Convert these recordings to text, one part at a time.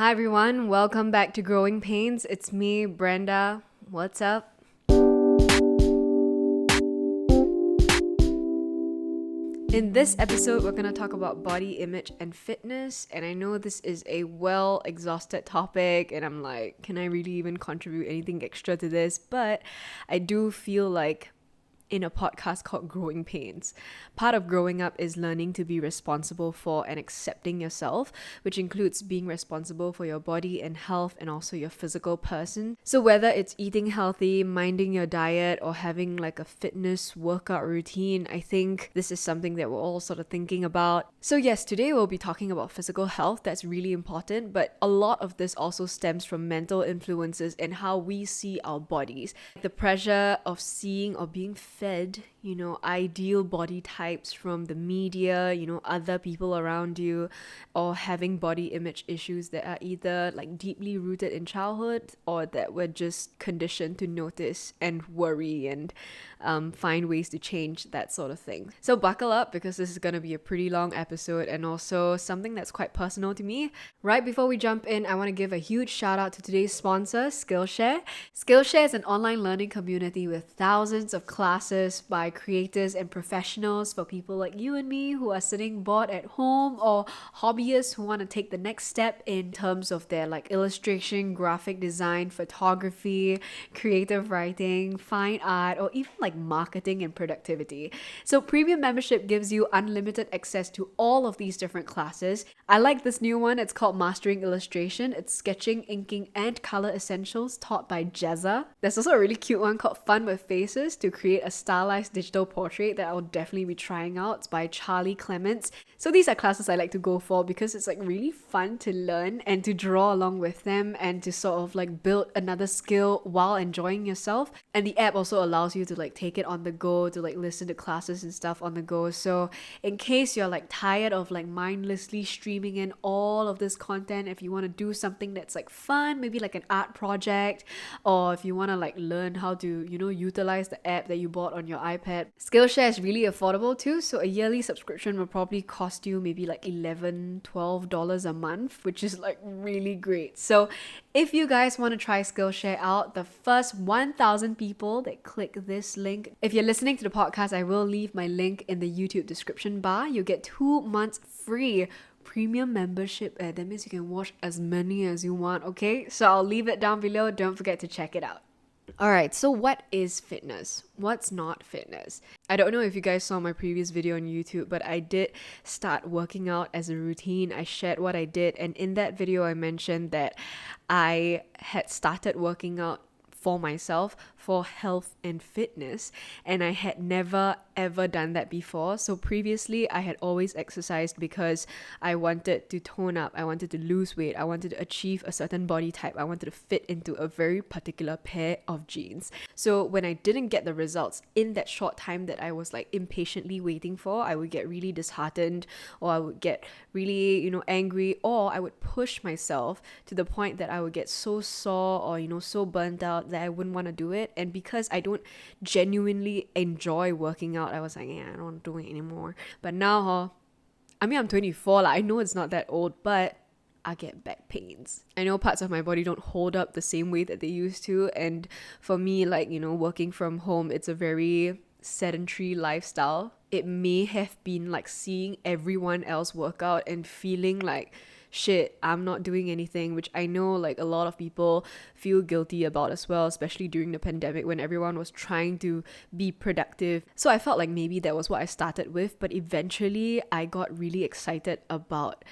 Hi everyone, welcome back to Growing Pains. It's me, Brenda. What's up? In this episode, we're going to talk about body image and fitness. And I know this is a well exhausted topic, and I'm like, can I really even contribute anything extra to this? But I do feel like in a podcast called Growing Pains. Part of growing up is learning to be responsible for and accepting yourself, which includes being responsible for your body and health and also your physical person. So whether it's eating healthy, minding your diet, or having like a fitness workout routine, I think this is something that we're all sort of thinking about. So yes, today we'll be talking about physical health. That's really important, but a lot of this also stems from mental influences and how we see our bodies. The pressure of seeing or being fed, ideal body types from the media, other people around you, or having body image issues that are either like deeply rooted in childhood or that we're just conditioned to notice and worry and find ways to change, that sort of thing. So buckle up because this is going to be a pretty long episode and also something that's quite personal to me. Right before we jump in, I want to give a huge shout out to today's sponsor, Skillshare. Skillshare is an online learning community with thousands of classes by creators and professionals for people like you and me who are sitting bored at home, or hobbyists who want to take the next step in terms of their like illustration, graphic design, photography, creative writing, fine art, or even like marketing and productivity. So premium membership gives you unlimited access to all of these different classes. I like this new one. It's called Mastering Illustration. It's sketching, inking, and color essentials taught by Jezza. There's also a really cute one called Fun with Faces to create a stylized digital portrait that I'll definitely be trying out. It's by Charlie Clements. So these are classes I like to go for because it's like really fun to learn and to draw along with them and to sort of like build another skill while enjoying yourself. And the app also allows you to like take it on the go, to like listen to classes and stuff on the go. So in case you're like tired of like mindlessly streaming in all of this content, if you want to do something that's like fun, maybe like an art project, or if you want to like learn how to, utilize the app that you bought on your iPad, Skillshare is really affordable too. So a yearly subscription will probably cost you maybe like $11-12 a month, which is like really great. So if you guys want to try Skillshare out, the first 1,000 people that click this link, if you're listening to the podcast, I will leave my link in the YouTube description bar. You'll get 2 months free premium membership. That means you can watch as many as you want, okay? So I'll leave it down below. Don't forget to check it out. Alright, so what is fitness? What's not fitness? I don't know if you guys saw my previous video on YouTube, but I did start working out as a routine. I shared what I did, and in that video I mentioned that I had started working out for myself for health and fitness, and I had never ever done that before. So previously I had always exercised because I wanted to tone up, I wanted to lose weight, I wanted to achieve a certain body type, I wanted to fit into a very particular pair of jeans. So when I didn't get the results in that short time that I was like impatiently waiting for, I would get really disheartened, or I would get really angry, or I would push myself to the point that I would get so sore or so burnt out that I wouldn't want to do it. And because I don't genuinely enjoy working out, I was like, I don't want to do it anymore. But now, I'm 24, I know it's not that old, but I get back pains. I know parts of my body don't hold up the same way that they used to. And for me, working from home, it's a very sedentary lifestyle. It may have been like seeing everyone else work out and feeling like, shit, I'm not doing anything, which I know like a lot of people feel guilty about as well, especially during the pandemic when everyone was trying to be productive. So I felt like maybe that was what I started with, but eventually I got really excited about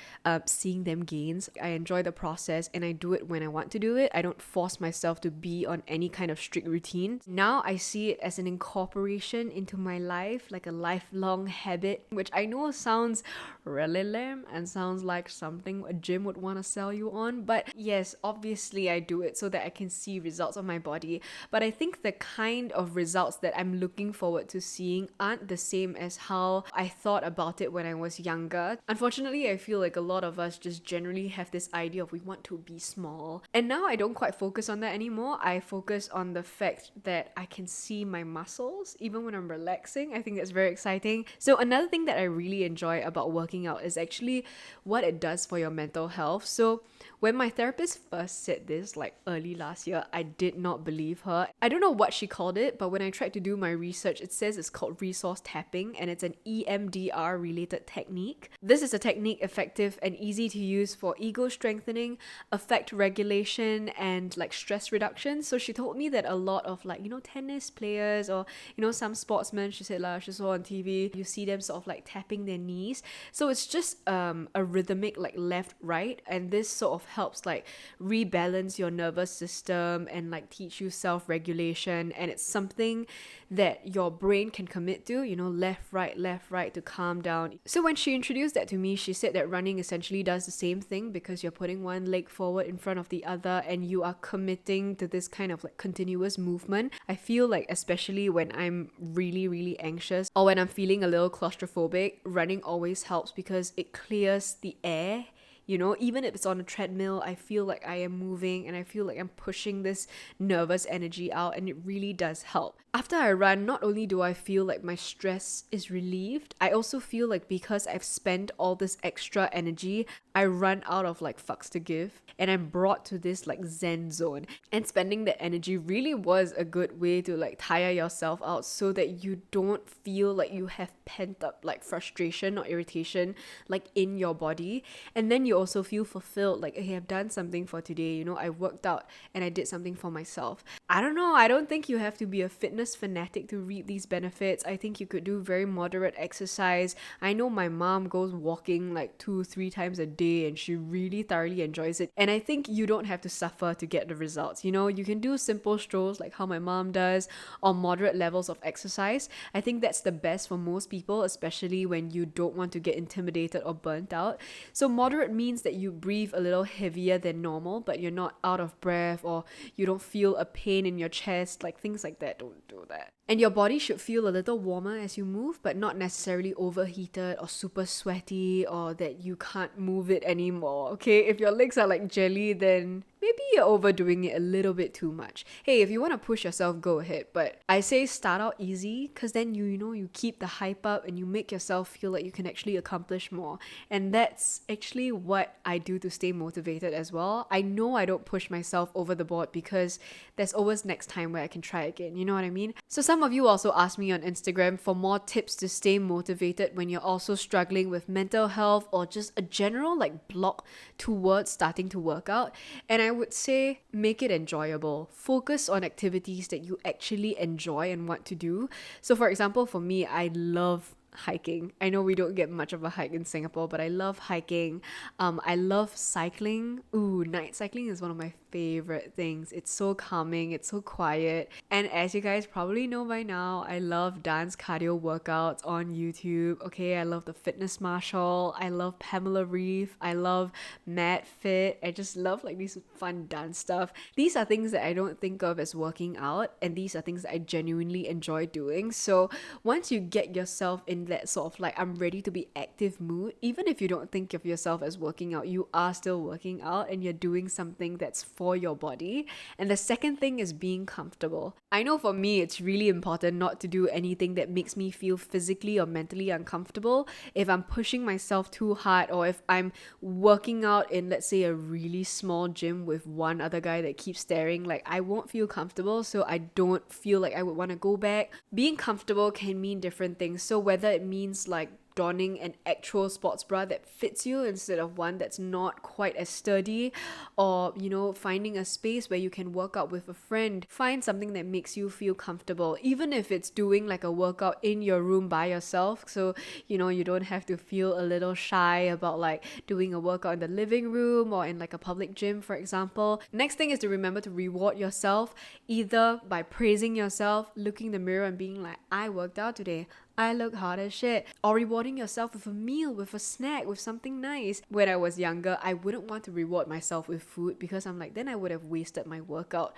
seeing them gains. I enjoy the process and I do it when I want to do it. I don't force myself to be on any kind of strict routine. Now I see it as an incorporation into my life, like a lifelong habit, which I know sounds really lame and sounds like something a gym would want to sell you on. But yes, obviously I do it so that I can see results on my body. But I think the kind of results that I'm looking forward to seeing aren't the same as how I thought about it when I was younger. Unfortunately, I feel like a lot of us just generally have this idea of we want to be small. And now I don't quite focus on that anymore. I focus on the fact that I can see my muscles even when I'm relaxing. I think that's very exciting. So another thing that I really enjoy about working out is actually what it does for your mental health. So when my therapist first said this, like early last year, I did not believe her. I don't know what she called it, but when I tried to do my research, it says it's called resource tapping, and it's an EMDR related technique. This is a technique effective and easy to use for ego strengthening, affect regulation, and like stress reduction. So she told me that a lot of like, tennis players or, some sportsmen, she said she saw on TV, you see them sort of like tapping their knees. So it's just a rhythmic like left, right, and this sort of helps like rebalance your nervous system and like teach you self-regulation, and it's something that your brain can commit to, left, right to calm down. So when she introduced that to me, she said that running essentially does the same thing because you're putting one leg forward in front of the other and you are committing to this kind of like continuous movement. I feel like especially when I'm really, really anxious or when I'm feeling a little claustrophobic, running always helps because it clears the air. Even if it's on a treadmill, I feel like I am moving and I feel like I'm pushing this nervous energy out, and it really does help. After I run, not only do I feel like my stress is relieved, I also feel like because I've spent all this extra energy, I run out of like fucks to give and I'm brought to this like zen zone. And spending that energy really was a good way to like tire yourself out so that you don't feel like you have pent up like frustration or irritation like in your body. And then you also feel fulfilled, like, hey, I've done something for today, I worked out and I did something for myself. I don't know, I don't think you have to be a fitness fanatic to reap these benefits. I think you could do very moderate exercise. I know my mom goes walking like 2-3 times a day and she really thoroughly enjoys it, and I think you don't have to suffer to get the results. You can do simple strolls like how my mom does, or moderate levels of exercise. I think that's the best for most people, especially when you don't want to get intimidated or burnt out. So moderate means that you breathe a little heavier than normal, but you're not out of breath or you don't feel a pain in your chest, like things like that. Don't do that. And your body should feel a little warmer as you move, but not necessarily overheated or super sweaty or that you can't move it anymore, okay? If your legs are like jelly, then maybe you're overdoing it a little bit too much. Hey, if you want to push yourself, go ahead. But I say start out easy because then you keep the hype up and you make yourself feel like you can actually accomplish more. And that's actually what I do to stay motivated as well. I know I don't push myself over the board because there's always next time where I can try again. You know what I mean? So some of you also asked me on Instagram for more tips to stay motivated when you're also struggling with mental health or just a general like block towards starting to work out. And I would say make it enjoyable. Focus on activities that you actually enjoy and want to do. So for example, for me, I love hiking. I know we don't get much of a hike in Singapore, but I love hiking. I love cycling. Ooh, night cycling is one of my favorite things. It's so calming, it's so quiet. And as you guys probably know by now, I love dance cardio workouts on YouTube. Okay, I love the Fitness Marshall. I love Pamela Reeve. I love Mad Fit. I just love like these fun dance stuff. These are things that I don't think of as working out, and these are things that I genuinely enjoy doing. So once you get yourself in that sort of like I'm ready to be active mood, even if you don't think of yourself as working out, you are still working out and you're doing something that's for your body. And the second thing is being comfortable. I know for me it's really important not to do anything that makes me feel physically or mentally uncomfortable. If I'm pushing myself too hard, or if I'm working out in, let's say, a really small gym with one other guy that keeps staring, like I won't feel comfortable, so I don't feel like I would want to go back. Being comfortable can mean different things. So whether it means like donning an actual sports bra that fits you instead of one that's not quite as sturdy, or finding a space where you can work out with a friend. Find something that makes you feel comfortable, even if it's doing like a workout in your room by yourself, so you don't have to feel a little shy about like doing a workout in the living room or in like a public gym, for example. Next thing is to remember to reward yourself, either by praising yourself, looking in the mirror and being like, I worked out today, I look hot as shit, or rewarding yourself with a meal, with a snack, with something nice. When I was younger, I wouldn't want to reward myself with food because I'm like, then I would have wasted my workout.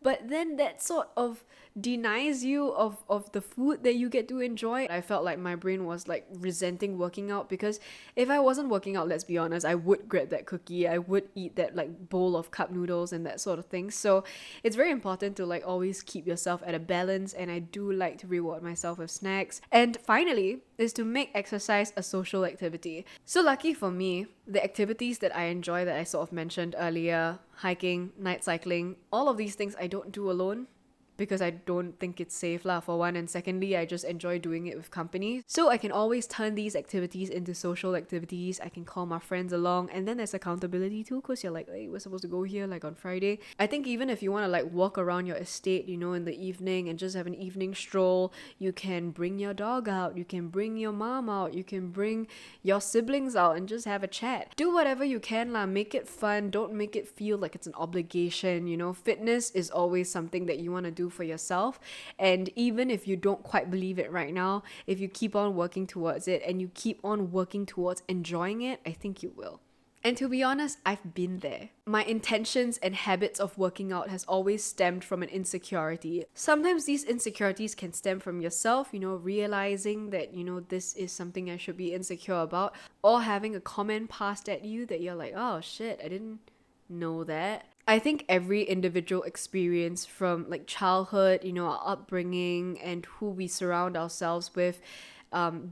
But then that sort of denies you of the food that you get to enjoy. I felt like my brain was like resenting working out, because if I wasn't working out, let's be honest, I would grab that cookie, I would eat that like bowl of cup noodles and that sort of thing. So it's very important to like always keep yourself at a balance, and I do like to reward myself with snacks. And finally is to make exercise a social activity. So lucky for me, The activities that I enjoy that I sort of mentioned earlier, hiking, night cycling, all of these things I don't do alone because I don't think it's safe lah, for one, and secondly I just enjoy doing it with company, so I can always turn these activities into social activities. I can call my friends along, and then there's accountability too, because you're like, hey, we're supposed to go here like on Friday. I think even if you want to like walk around your estate, you know, in the evening and just have an evening stroll, you can bring your dog out, you can bring your mom out, you can bring your siblings out and just have a chat. Do whatever you can lah, make it fun, don't make it feel like it's an obligation, you know. Fitness is always something that you want to do for yourself, and even if you don't quite believe it right now, if you keep on working towards it and you keep on working towards enjoying it, I think you will. And to be honest, I've been there. My intentions and habits of working out has always stemmed from an insecurity. Sometimes these insecurities can stem from yourself, you know, realizing that, you know, this is something I should be insecure about, or having a comment passed at you that you're like, oh shit, I didn't know that. I think every individual experience from like childhood, you know, our upbringing and who we surround ourselves with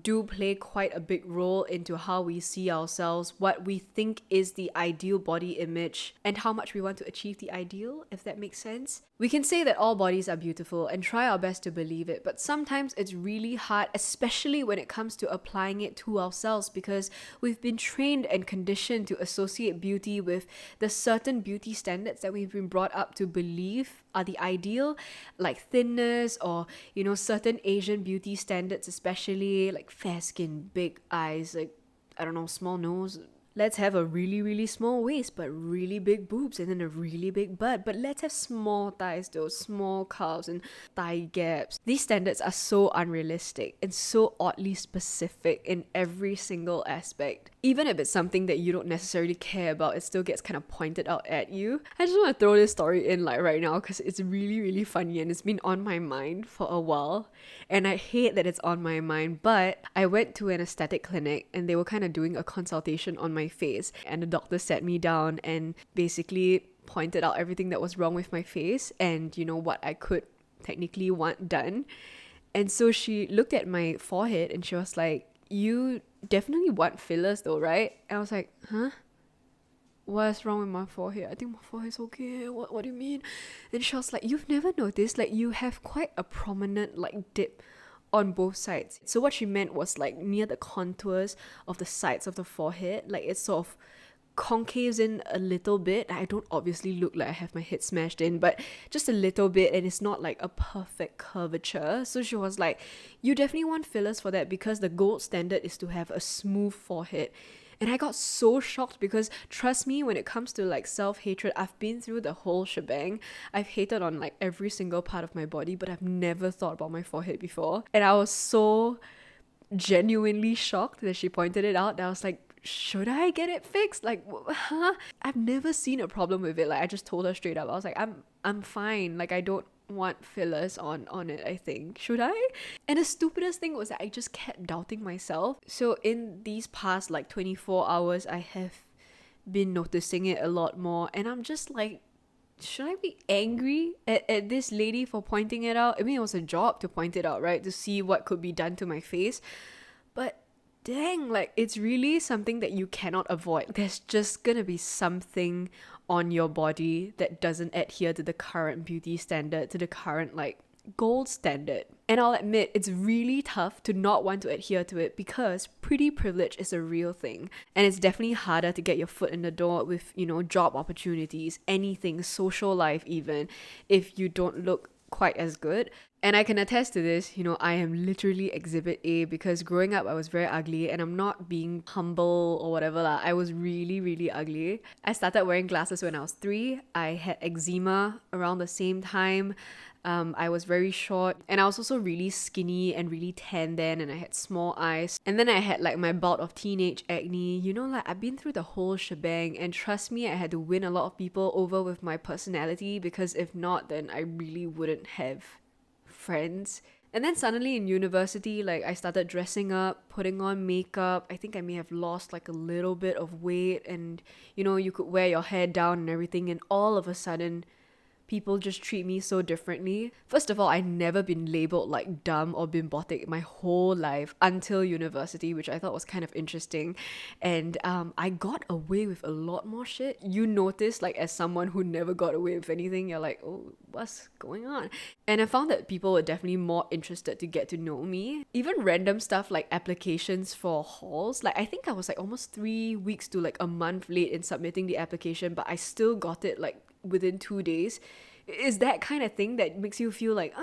do play quite a big role into how we see ourselves, what we think is the ideal body image, and how much we want to achieve the ideal, if that makes sense. We can say that all bodies are beautiful and try our best to believe it, but sometimes it's really hard, especially when it comes to applying it to ourselves, because we've been trained and conditioned to associate beauty with the certain beauty standards that we've been brought up to believe are the ideal, like thinness, or, you know, certain Asian beauty standards, especially like fair skin, big eyes, like, I don't know, small nose. Let's have a really, really small waist, but really big boobs, and then a really big butt. But let's have small thighs though, small calves and thigh gaps. These standards are so unrealistic and so oddly specific in every single aspect. Even if it's something that you don't necessarily care about, it still gets kind of pointed out at you. I just want to throw this story in like right now because it's really, really funny and it's been on my mind for a while. And I hate that it's on my mind, but I went to an aesthetic clinic and they were kind of doing a consultation on my face, and the doctor sat me down and basically pointed out everything that was wrong with my face and, you know, what I could technically want done. And so she looked at my forehead and she was like, you definitely want fillers though, right? And I was like, huh? What's wrong with my forehead? I think my forehead's okay. What do you mean? And she was like, you've never noticed, like, you have quite a prominent like dip on both sides. So what she meant was like near the contours of the sides of the forehead, like it sort of concaves in a little bit. I don't obviously look like I have my head smashed in, but just a little bit, and it's not like a perfect curvature. So she was like, you definitely want fillers for that because the gold standard is to have a smooth forehead. And I got so shocked because, trust me, when it comes to like self-hatred, I've been through the whole shebang. I've hated on like every single part of my body, but I've never thought about my forehead before. And I was so genuinely shocked that she pointed it out. That I was like, should I get it fixed? Like, huh? I've never seen a problem with it. Like, I just told her straight up. I was like, I'm fine. Like, I don't want fillers on it, I think. Should I? And the stupidest thing was that I just kept doubting myself. So in these past like 24 hours, I have been noticing it a lot more, and I'm just like, should I be angry at this lady for pointing it out? I mean, it was a job to point it out, right? To see what could be done to my face. But dang, like, it's really something that you cannot avoid. There's just gonna be something on your body that doesn't adhere to the current beauty standard, to the current like gold standard. And I'll admit, it's really tough to not want to adhere to it because pretty privilege is a real thing. And it's definitely harder to get your foot in the door with, you know, job opportunities, anything, social life even, if you don't look quite as good. And I can attest to this, you know, I am literally exhibit A because growing up I was very ugly, and I'm not being humble or whatever lah. I was really, really ugly. I started wearing glasses when I was 3. I had eczema around the same time. I was very short, and I was also really skinny and really tan then, and I had small eyes. And then I had like my bout of teenage acne. You know, like, I've been through the whole shebang, and trust me, I had to win a lot of people over with my personality, because if not, then I really wouldn't have friends. And then suddenly in university, like, I started dressing up, putting on makeup. I think I may have lost like a little bit of weight, and, you know, you could wear your hair down and everything, and all of a sudden people just treat me so differently. First of all, I've never been labeled like dumb or bimbotic my whole life until university, which I thought was kind of interesting. And I got away with a lot more shit. You notice, like, as someone who never got away with anything, you're like, oh, what's going on? And I found that people were definitely more interested to get to know me. Even random stuff like applications for halls. Like, I think I was like almost 3 weeks to like a month late in submitting the application, but I still got it like within 2 days. Is that kind of thing that makes you feel like,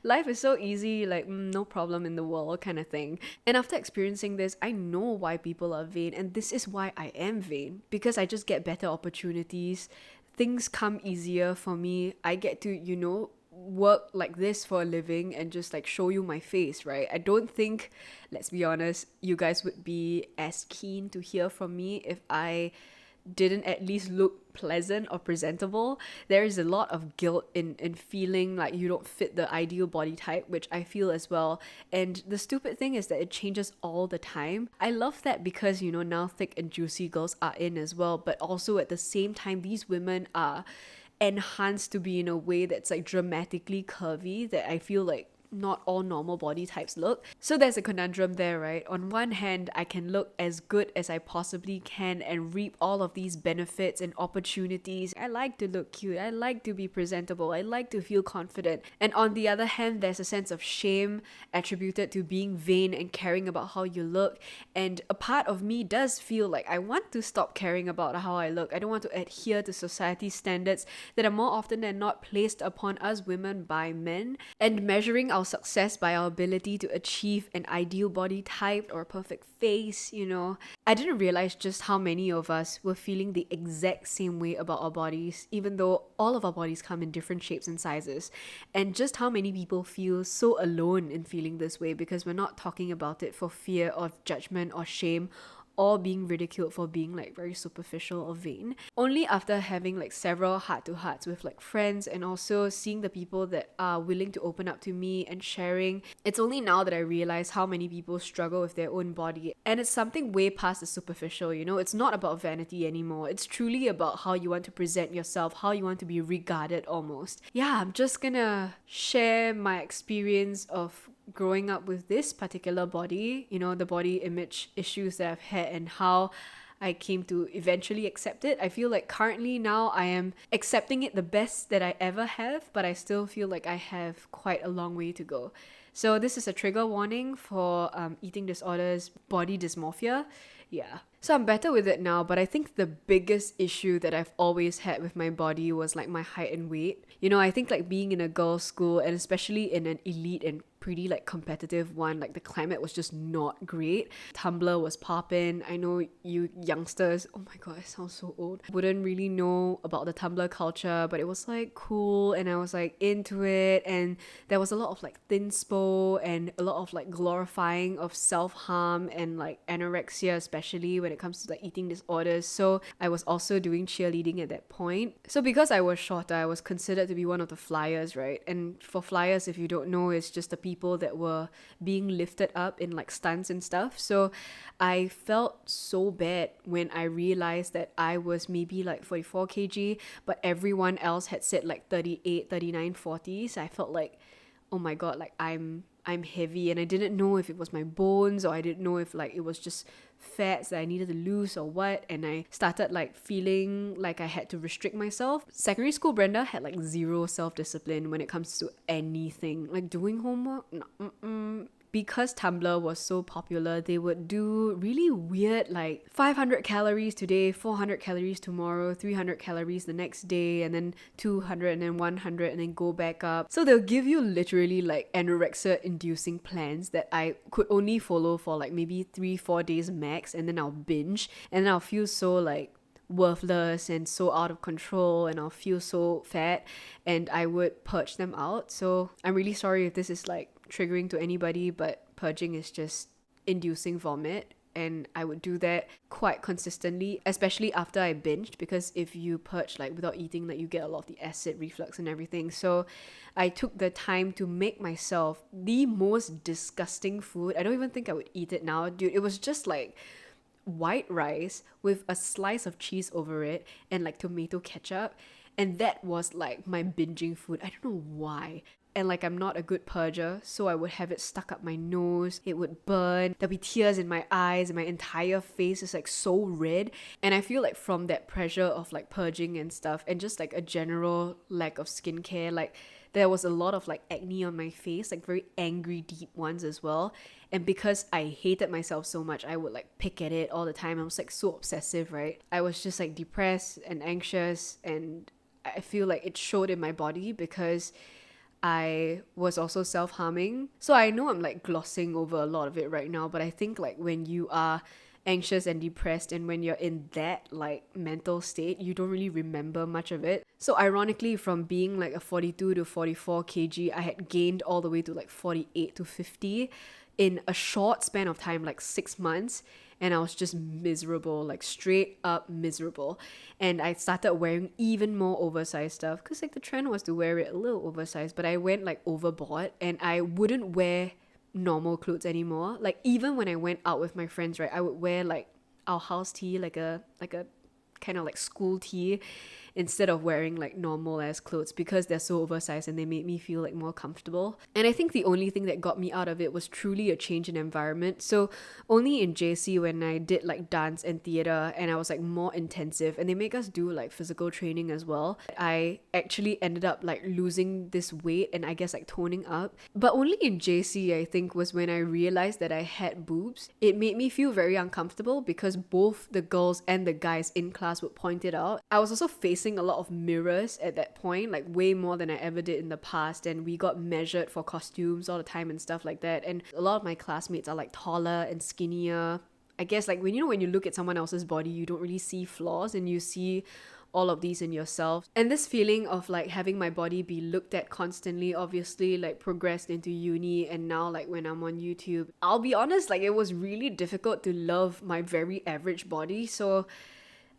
life is so easy, like no problem in the world kind of thing. And after experiencing this, I know why people are vain, and this is why I am vain, because I just get better opportunities. Things come easier for me. I get to, work like this for a living and just like show you my face, right? I don't think, let's be honest, you guys would be as keen to hear from me if I didn't at least look pleasant or presentable. There is a lot of guilt in feeling like you don't fit the ideal body type, which I feel as well. And the stupid thing is that it changes all the time. I love that because, now thick and juicy girls are in as well, but also at the same time, these women are enhanced to be in a way that's like dramatically curvy that I feel like not all normal body types look. So there's a conundrum there, right? On one hand, I can look as good as I possibly can and reap all of these benefits and opportunities. I like to look cute. I like to be presentable. I like to feel confident. And on the other hand, there's a sense of shame attributed to being vain and caring about how you look. And a part of me does feel like I want to stop caring about how I look. I don't want to adhere to society standards that are more often than not placed upon us women by men, and measuring our success by our ability to achieve an ideal body type or a perfect face. I didn't realize just how many of us were feeling the exact same way about our bodies, even though all of our bodies come in different shapes and sizes, and just how many people feel so alone in feeling this way because we're not talking about it for fear of judgment or shame, or being ridiculed for being like very superficial or vain. Only after having like several heart-to-hearts with like friends and also seeing the people that are willing to open up to me and sharing, it's only now that I realize how many people struggle with their own body. And it's something way past the superficial, it's not about vanity anymore. It's truly about how you want to present yourself, how you want to be regarded almost. Yeah, I'm just gonna share my experience of growing up with this particular body, the body image issues that I've had and how I came to eventually accept it. I feel like currently now I am accepting it the best that I ever have, but I still feel like I have quite a long way to go. So this is a trigger warning for eating disorders, body dysmorphia. Yeah. So I'm better with it now, but I think the biggest issue that I've always had with my body was like my height and weight. I think like being in a girls' school, and especially in an elite and pretty like competitive one, like the climate was just not great. Tumblr was poppin'. I know you youngsters, oh my god, I sound so old, wouldn't really know about the Tumblr culture, but it was like cool and I was like into it, and there was a lot of like thinspo and a lot of like glorifying of self-harm and like anorexia, especially when it comes to like eating disorders. So I was also doing cheerleading at that point. So because I was shorter, I was considered to be one of the flyers, right? And for flyers, if you don't know, it's just the people that were being lifted up in like stunts and stuff. So I felt so bad when I realized that I was maybe like 44 kg, but everyone else had said like 38, 39, 40. So I felt like, oh my god, like I'm heavy, and I didn't know if it was my bones or I didn't know if like it was just fats that I needed to lose or what. And I started like feeling like I had to restrict myself. Secondary school Brenda had like zero self-discipline when it comes to anything, like doing homework. Because Tumblr was so popular, they would do really weird like 500 calories today, 400 calories tomorrow, 300 calories the next day, and then 200 and then 100 and then go back up. So they'll give you literally like anorexia inducing plans that I could only follow for like maybe 3-4 days max, and then I'll binge and then I'll feel so like worthless and so out of control, and I'll feel so fat, and I would purge them out. So I'm really sorry if this is like triggering to anybody, but purging is just inducing vomit, and I would do that quite consistently, especially after I binged, because if you purge like without eating, like you get a lot of the acid reflux and everything. So I took the time to make myself the most disgusting food. I don't even think I would eat it now, dude. It was just like white rice with a slice of cheese over it and like tomato ketchup. And that was like my binging food. I don't know why. And like I'm not a good purger, so I would have it stuck up my nose. It would burn. There'd be tears in my eyes, and my entire face is like so red. And I feel like from that pressure of like purging and stuff, and just like a general lack of skincare, like there was a lot of like acne on my face, like very angry, deep ones as well. And because I hated myself so much, I would like pick at it all the time. I was like so obsessive, right? I was just like depressed and anxious, and I feel like it showed in my body because I was also self-harming. So I know I'm like glossing over a lot of it right now, but I think like when you are anxious and depressed and when you're in that like mental state, you don't really remember much of it. So ironically, from being like a 42 to 44 kg, I had gained all the way to like 48 to 50 in a short span of time, like 6 months. And I was just miserable, like straight up miserable. And I started wearing even more oversized stuff because like the trend was to wear it a little oversized, but I went like overboard and I wouldn't wear normal clothes anymore. Like even when I went out with my friends, right, I would wear like our house tee, like a kind of like school tee, instead of wearing like normal ass clothes because they're so oversized and they made me feel like more comfortable. And I think the only thing that got me out of it was truly a change in environment. So only in JC, when I did like dance and theater and I was like more intensive and they make us do like physical training as well, I actually ended up like losing this weight and I guess like toning up. But only in JC, I think, was when I realized that I had boobs. It made me feel very uncomfortable because both the girls and the guys in class would point it out. I was also facing a lot of mirrors at that point, like way more than I ever did in the past, and we got measured for costumes all the time and stuff like that. And a lot of my classmates are like taller and skinnier. I guess like when you look at someone else's body, you don't really see flaws and you see all of these in yourself. And this feeling of like having my body be looked at constantly obviously like progressed into uni, and now like when I'm on YouTube, I'll be honest, like it was really difficult to love my very average body. So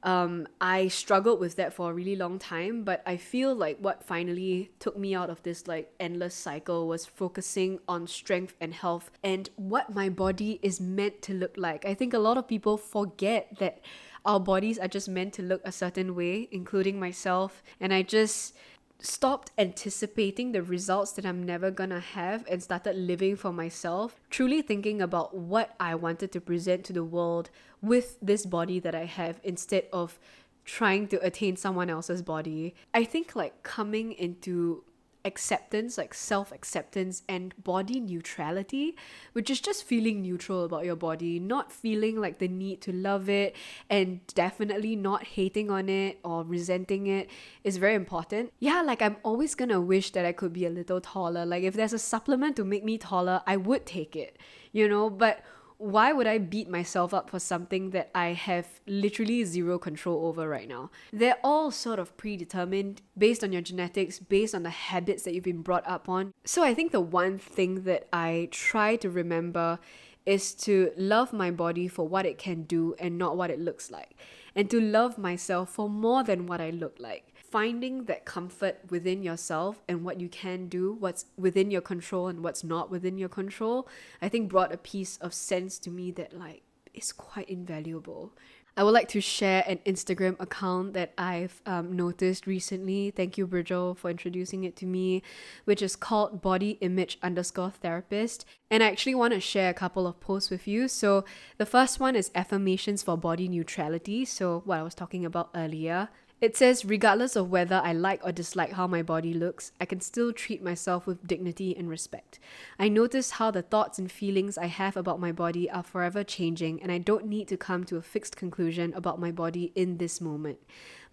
I struggled with that for a really long time, but I feel like what finally took me out of this like endless cycle was focusing on strength and health and what my body is meant to look like. I think a lot of people forget that our bodies are just meant to look a certain way, including myself, and I just stopped anticipating the results that I'm never gonna have and started living for myself, truly thinking about what I wanted to present to the world with this body that I have instead of trying to attain someone else's body. I think like coming into acceptance, like self-acceptance and body neutrality, which is just feeling neutral about your body, not feeling like the need to love it and definitely not hating on it or resenting it, is very important. Yeah, like I'm always gonna wish that I could be a little taller. Like if there's a supplement to make me taller, I would take it, but why would I beat myself up for something that I have literally zero control over right now? They're all sort of predetermined based on your genetics, based on the habits that you've been brought up on. So I think the one thing that I try to remember is to love my body for what it can do and not what it looks like. And to love myself for more than what I look like. Finding that comfort within yourself and what you can do, what's within your control and what's not within your control, I think brought a piece of sense to me that like is quite invaluable. I would like to share an Instagram account that I've noticed recently. Thank you, Bridgel, for introducing it to me, which is called bodyimage_therapist. And I actually want to share a couple of posts with you. So the first one is affirmations for body neutrality. So what I was talking about earlier. It says, regardless of whether I like or dislike how my body looks, I can still treat myself with dignity and respect. I notice how the thoughts and feelings I have about my body are forever changing, and I don't need to come to a fixed conclusion about my body in this moment.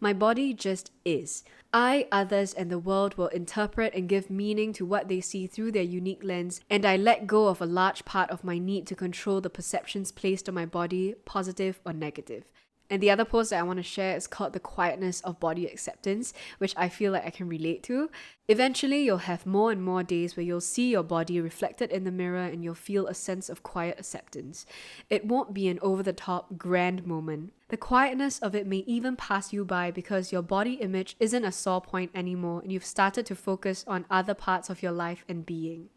My body just is. I, others, and the world will interpret and give meaning to what they see through their unique lens, and I let go of a large part of my need to control the perceptions placed on my body, positive or negative. And the other post that I want to share is called The Quietness of Body Acceptance, which I feel like I can relate to. Eventually, you'll have more and more days where you'll see your body reflected in the mirror and you'll feel a sense of quiet acceptance. It won't be an over-the-top grand moment. The quietness of it may even pass you by because your body image isn't a sore point anymore and you've started to focus on other parts of your life and being.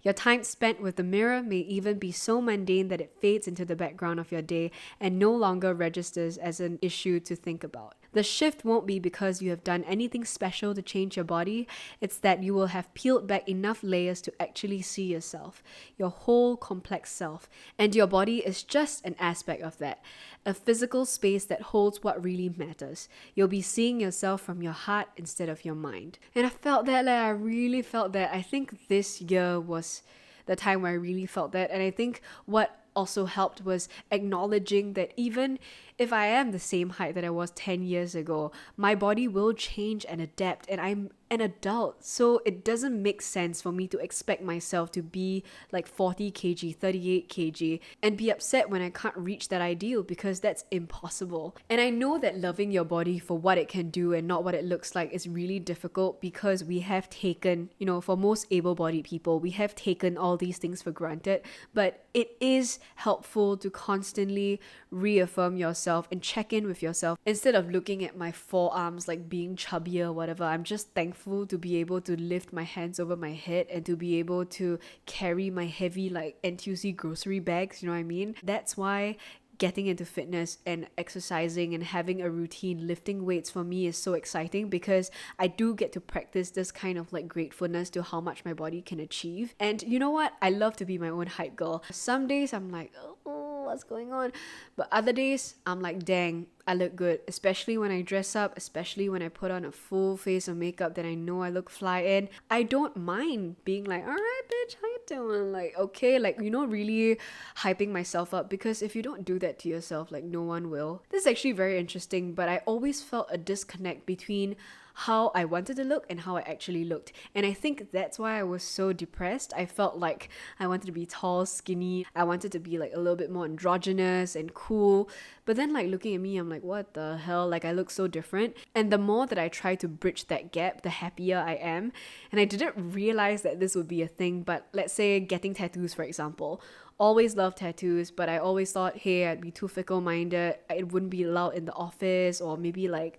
Your time spent with the mirror may even be so mundane that it fades into the background of your day and no longer registers as an issue to think about. The shift won't be because you have done anything special to change your body. It's that you will have peeled back enough layers to actually see yourself, your whole complex self. And your body is just an aspect of that, a physical space that holds what really matters. You'll be seeing yourself from your heart instead of your mind. And I felt that, I really felt that. I think this year was the time where I really felt that. And I think what also helped was acknowledging that even if I am the same height that I was 10 years ago, my body will change and adapt, and I'm an adult, so it doesn't make sense for me to expect myself to be like 40 kg, 38 kg, and be upset when I can't reach that ideal, because that's impossible. And I know that loving your body for what it can do and not what it looks like is really difficult, because we have taken, for most able-bodied people, we have taken all these things for granted, but it is helpful to constantly reaffirm yourself and check in with yourself. Instead of looking at my forearms like being chubby or whatever, I'm just thankful to be able to lift my hands over my head and to be able to carry my heavy like NTUC grocery bags, you know what I mean? That's why getting into fitness and exercising and having a routine, lifting weights for me is so exciting, because I do get to practice this kind of like gratefulness to how much my body can achieve. And you know what? I love to be my own hype girl. Some days I'm like, oh, what's going on? But other days I'm like, dang, I look good, especially when I dress up, especially when I put on a full face of makeup that I know I look fly in. I don't mind being like, all right, bitch, how you doing? Like, okay, like, really hyping myself up, because if you don't do that to yourself, like, no one will. This is actually very interesting, but I always felt a disconnect between how I wanted to look and how I actually looked. And I think that's why I was so depressed. I felt like I wanted to be tall, skinny. I wanted to be like a little bit more androgynous and cool. But then like looking at me, I'm like, what the hell? Like I look so different. And the more that I try to bridge that gap, the happier I am. And I didn't realize that this would be a thing, but let's say getting tattoos, for example. Always loved tattoos, but I always thought, hey, I'd be too fickle-minded. It wouldn't be allowed in the office, or maybe like,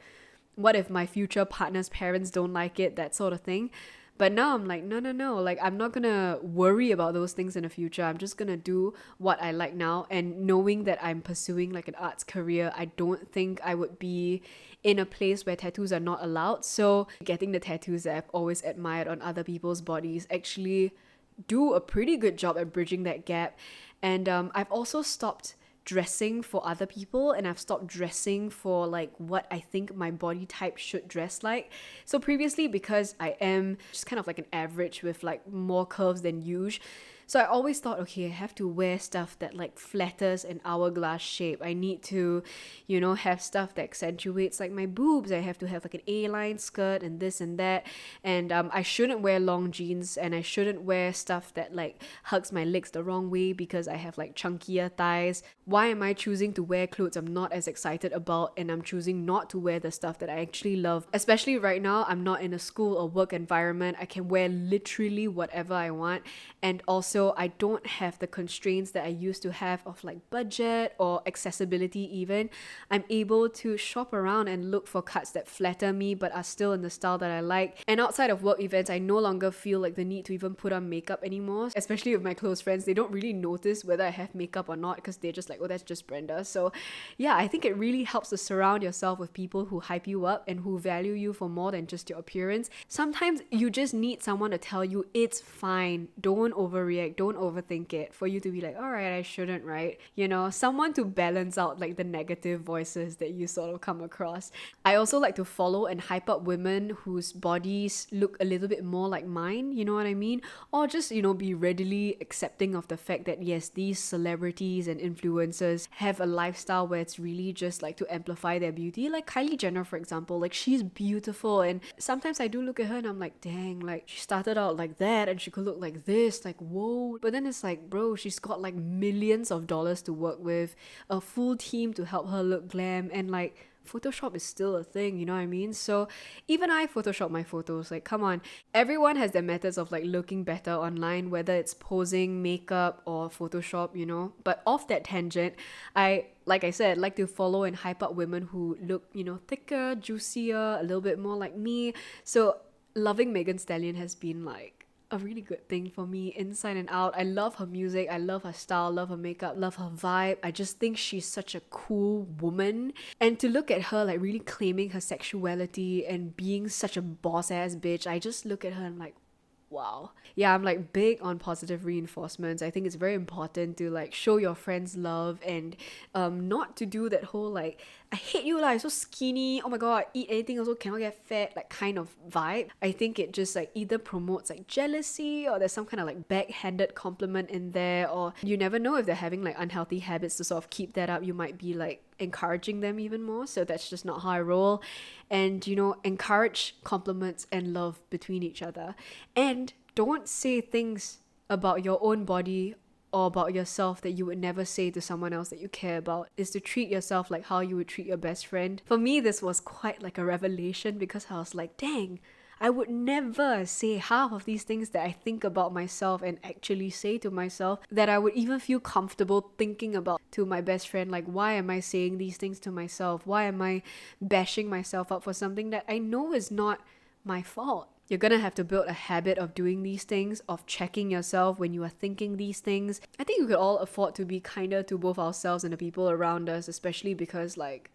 what if my future partner's parents don't like it, that sort of thing. But now I'm like, no, like I'm not gonna worry about those things in the future. I'm just gonna do what I like now. And knowing that I'm pursuing like an arts career, I don't think I would be in a place where tattoos are not allowed. So getting the tattoos that I've always admired on other people's bodies actually do a pretty good job at bridging that gap. And I've also stopped dressing for other people, and I've stopped dressing for like what I think my body type should dress like. So previously, because I am just kind of like an average with like more curves than usual, so I always thought, okay, I have to wear stuff that like flatters an hourglass shape. I need to, have stuff that accentuates like my boobs. I have to have like an A-line skirt and this and that. And I shouldn't wear long jeans, and I shouldn't wear stuff that like hugs my legs the wrong way because I have like chunkier thighs. Why am I choosing to wear clothes I'm not as excited about, and I'm choosing not to wear the stuff that I actually love? Especially right now, I'm not in a school or work environment. I can wear literally whatever I want. And also, I don't have the constraints that I used to have of like budget or accessibility even. I'm able to shop around and look for cuts that flatter me but are still in the style that I like. And outside of work events, I no longer feel like the need to even put on makeup anymore. Especially with my close friends, they don't really notice whether I have makeup or not, because they're just like, oh, that's just Brenda. So yeah, I think it really helps to surround yourself with people who hype you up and who value you for more than just your appearance. Sometimes you just need someone to tell you it's fine, don't overreact, don't overthink it, for you to be like, all right, I shouldn't, right? Someone to balance out like the negative voices that you sort of come across. I also like to follow and hype up women whose bodies look a little bit more like mine, you know what I mean? Or just, be readily accepting of the fact that yes, these celebrities and influencers have a lifestyle where it's really just like to amplify their beauty. Like Kylie Jenner, for example, like she's beautiful, and sometimes I do look at her and I'm like, dang, like she started out like that and she could look like this, like whoa. But then it's like, bro, she's got like millions of dollars to work with, a full team to help her look glam, and like Photoshop is still a thing, you know what I mean? So even I Photoshop my photos, like come on. Everyone has their methods of like looking better online, whether it's posing, makeup, or Photoshop, But off that tangent, like I said, like to follow and hype up women who look, thicker, juicier, a little bit more like me. So loving Megan Stallion has been like a really good thing for me inside and out. I love her music, I love her style, love her makeup, love her vibe. I just think she's such a cool woman. And to look at her like really claiming her sexuality and being such a boss ass bitch, I just look at her and like, wow. Yeah, I'm like big on positive reinforcements. I think it's very important to like show your friends love and not to do that whole like, I hate you, like so skinny, oh my god, eat anything also cannot get fat, like kind of vibe. I think it just like either promotes like jealousy, or there's some kind of like backhanded compliment in there, or you never know if they're having like unhealthy habits to sort of keep that up. You might be like encouraging them even more. So that's just not how I roll. And you know, encourage compliments and love between each other, and don't say things about your own body or about yourself that you would never say to someone else that you care about. Is to treat yourself like how you would treat your best friend. For me, this was quite like a revelation, because I was like, dang, I would never say half of these things that I think about myself and actually say to myself, that I would even feel comfortable thinking about to my best friend. Like, why am I saying these things to myself? Why am I bashing myself up for something that I know is not my fault? You're gonna have to build a habit of doing these things, of checking yourself when you are thinking these things. I think we could all afford to be kinder to both ourselves and the people around us, especially because like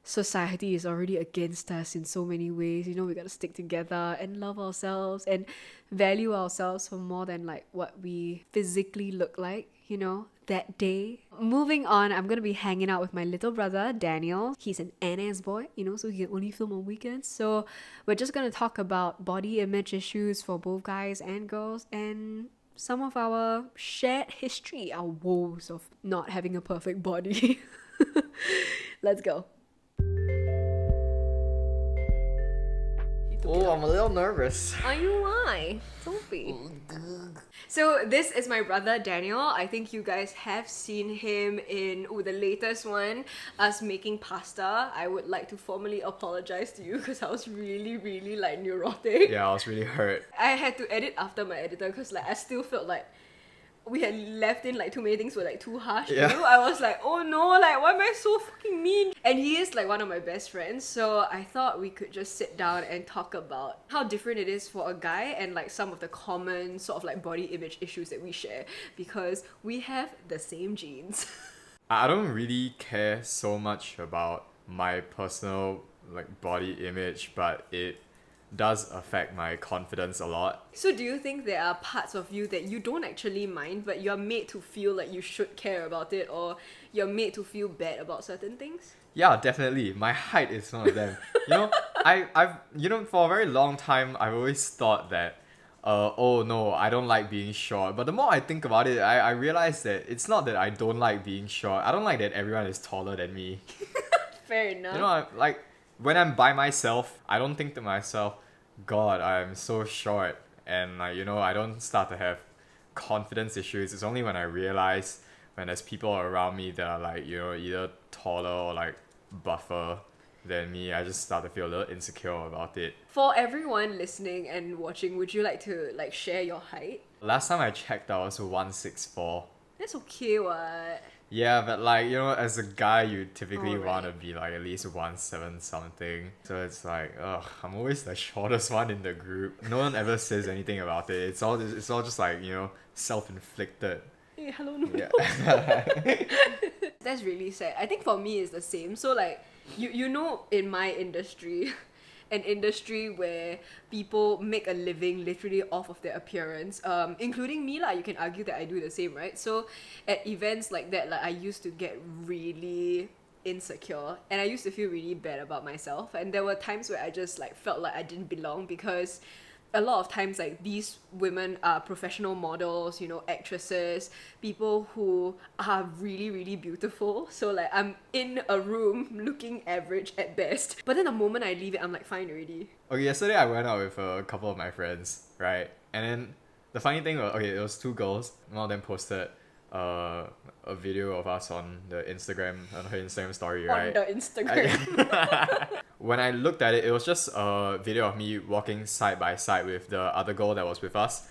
society is already against us in so many ways. You know, we gotta stick together and love ourselves and value ourselves for more than like what we physically look like, you know, that day. Moving on, I'm gonna be hanging out with my little brother Daniel. He's an NS boy, you know, so he can only film on weekends. So we're just gonna talk about body image issues for both guys and girls, and some of our shared history, our woes of not having a perfect body. Let's go. Oh, I'm a little nervous. Are you why? Don't be. So this is my brother Daniel. I think you guys have seen him in the latest one, us making pasta. I would like to formally apologize to you because I was really like neurotic. Yeah, I was really hurt. I had to edit after my editor because like I still felt like we had left in like too many things were like too harsh. Yeah. You know? I was like, oh no, like why am I so fucking mean? And he is like one of my best friends, so I thought we could just sit down and talk about how different it is for a guy and like some of the common sort of like body image issues that we share, because we have the same genes. I don't really care so much about my personal like body image, but it does affect my confidence a lot. So do you think there are parts of you that you don't actually mind, but you're made to feel like you should care about it, or you're made to feel bad about certain things? Yeah, definitely. My height is one of them. You know, I've you know, for a very long time I've always thought that oh no, I don't like being short. But the more I think about it, I realize that it's not that I don't like being short. I don't like that everyone is taller than me. Fair enough. You know, like when I'm by myself, I don't think to myself, God, I'm so short. And like, you know, I don't start to have confidence issues. It's only when I realize when there's people around me that are like, you know, either taller or like buffer than me, I just start to feel a little insecure about it. For everyone listening and watching, would you like to like share your height? Last time I checked, I was 164. That's okay, what? Yeah, but like, you know, as a guy, you typically Oh, want to right. be like at least 1.7 something. So it's like, ugh, I'm always the shortest one in the group. No one ever says anything about it. It's all just like, you know, self-inflicted. Hey, hello, no. Yeah. That's really sad. I think for me it's the same. So like, you know, in my industry, an industry where people make a living literally off of their appearance, including me lah. You can argue that I do the same, right? So at events like that, like I used to get really insecure and I used to feel really bad about myself, and there were times where I just like felt like I didn't belong, because a lot of times like these women are professional models, you know, actresses, people who are really beautiful. So like I'm in a room looking average at best, but then the moment I leave it, I'm like fine already. Okay, yesterday I went out with a couple of my friends, right? And then the funny thing was, okay, it was two girls. One of them posted a video of us on the Instagram, on her Instagram story, right? On the Instagram. When I looked at it, it was just a video of me walking side by side with the other girl that was with us.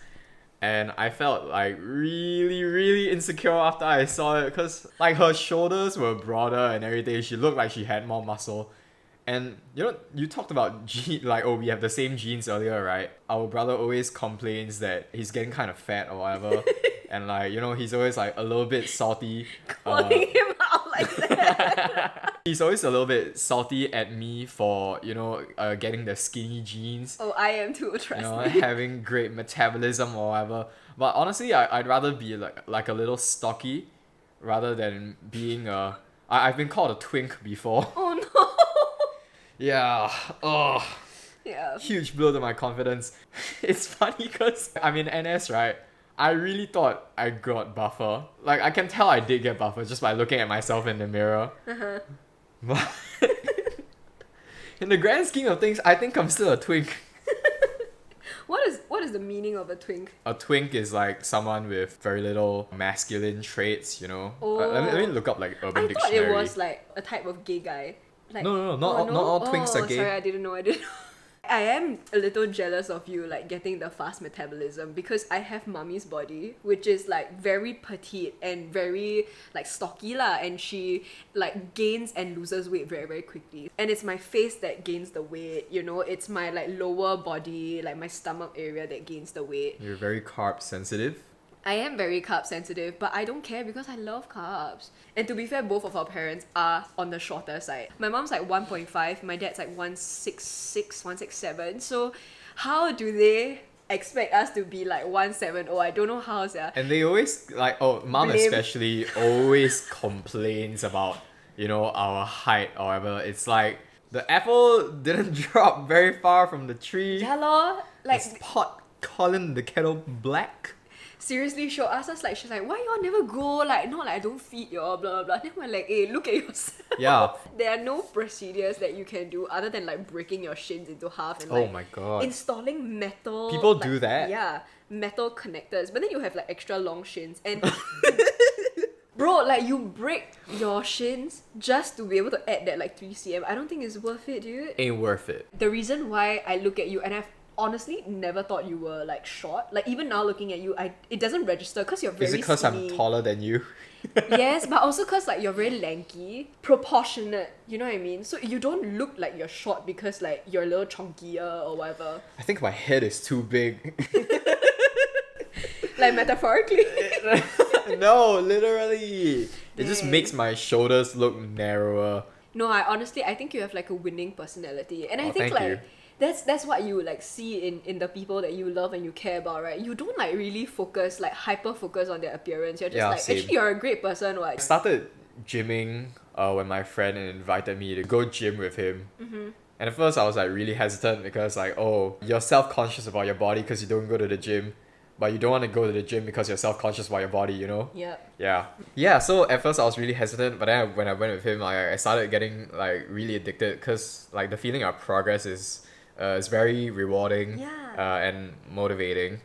And I felt like really insecure after I saw it, because like her shoulders were broader and everything. She looked like she had more muscle. And you know, you talked about like, oh, we have the same genes earlier, right? Our brother always complains that he's getting kind of fat or whatever. And like, you know, he's always like a little bit salty. Calling him out like that. He's always a little bit salty at me for, you know, getting the skinny jeans. Oh, I am too, trust You know, me. having great metabolism or whatever. But honestly, I'd rather be like a little stocky rather than being I've been called a twink before. Oh no. Yeah. Oh. Yeah. Huge blow to my confidence. It's funny because I'm in NS, right? I really thought I got buffer. Like, I can tell I did get buffer just by looking at myself in the mirror. Uh-huh. But in the grand scheme of things, I think I'm still a twink. What is the meaning of a twink? A twink is like someone with very little masculine traits, you know? Oh. Let me look up like Urban I Dictionary. thought it was like a type of gay guy. Like, No, not all twinks are gay. Sorry, I didn't know. I am a little jealous of you like getting the fast metabolism because I have mummy's body, which is like very petite and very like stocky lah, and she like gains and loses weight very, very quickly. And it's my face that gains the weight, you know, it's my like lower body, like my stomach area that gains the weight. You're very carb sensitive. I am very carb sensitive, but I don't care because I love carbs. And to be fair, both of our parents are on the shorter side. My mom's like 1.5, my dad's like 166, 167. So how do they expect us to be like 170? I don't know how, yeah. And they always like, oh, mom Blame. especially always complains about, you know, our height or whatever. It's like the apple didn't drop very far from the tree. Yeah lor, like Is pot calling the kettle black? seriously, she'll ask us like, she's like, why y'all never go? Like, not like I don't feed y'all, blah, blah, blah. Then we're like, hey, look at yourself. Yeah. There are no procedures that you can do other than like breaking your shins into half and Oh like my god. installing metal. People like, do that? Yeah, metal connectors. But then you have like extra long shins and bro, like you break your shins just to be able to add that like 3 cm. I don't think it's worth it, dude. Ain't worth it. The reason why I look at you and I've honestly never thought you were like short. Like even now looking at you, it doesn't register because you're very Is it because I'm skinny. taller than you? Yes, but also because like you're very lanky, proportionate, you know what I mean? So you don't look like you're short because like you're a little chunkier or whatever. I think my head is too big. Like metaphorically. No, literally. It just makes my shoulders look narrower. No, I think you have like a winning personality. And I Oh, think thank like you. that's what you like see in the people that you love and you care about, right? You don't like really focus, like hyper focus on their appearance. You're just Yeah, like, same. actually you're a great person, I what? started gymming when my friend invited me to go gym with him. Mm-hmm. And at first I was like really hesitant because like, oh, you're self-conscious about your body because you don't go to the gym. But you don't want to go to the gym because you're self-conscious about your body, you know? Yep. Yeah, so at first I was really hesitant, but then when I went with him, I started getting like really addicted because like the feeling of progress is very rewarding and motivating.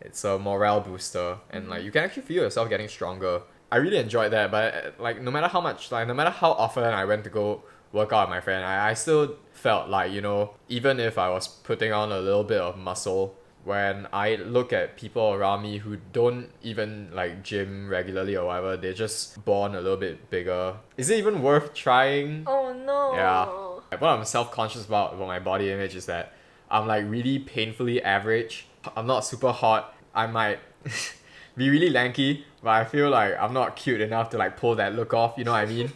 It's a morale booster and like you can actually feel yourself getting stronger. I really enjoyed that, but like no matter how often I went to go work out with my friend, I still felt like, you know, even if I was putting on a little bit of muscle, when I look at people around me who don't even like gym regularly or whatever, they're just born a little bit bigger. Is it even worth trying? Oh no. Yeah. What I'm self-conscious about my body image is that I'm like really painfully average. I'm not super hot. I might be really lanky, but I feel like I'm not cute enough to like pull that look off, you know what I mean?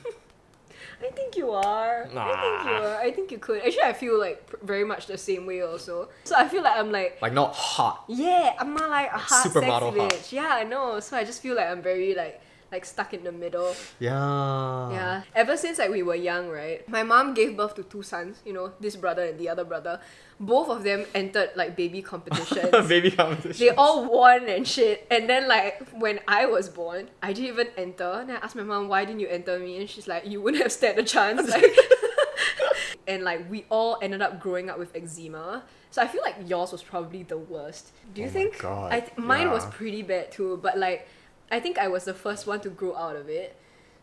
I think you are. I think you could. Actually, I feel like very much the same way also. So I feel like I'm like Like not hot. yeah, I'm not like a hot supermodel sexy hot. bitch. Yeah, I know. So I just feel like I'm very like stuck in the middle. Yeah. Yeah. Ever since like we were young, right? My mom gave birth to 2 sons, you know, this brother and the other brother. Both of them entered like baby competitions. Baby competition. They all won and shit. And then like when I was born, I didn't even enter. And I asked my mom, why didn't you enter me? And she's like, you wouldn't have stood a chance. Like and like we all ended up growing up with eczema. So I feel like yours was probably the worst. Do you Oh my think? God, Mine was yeah. pretty bad too, but like I think I was the first one to grow out of it.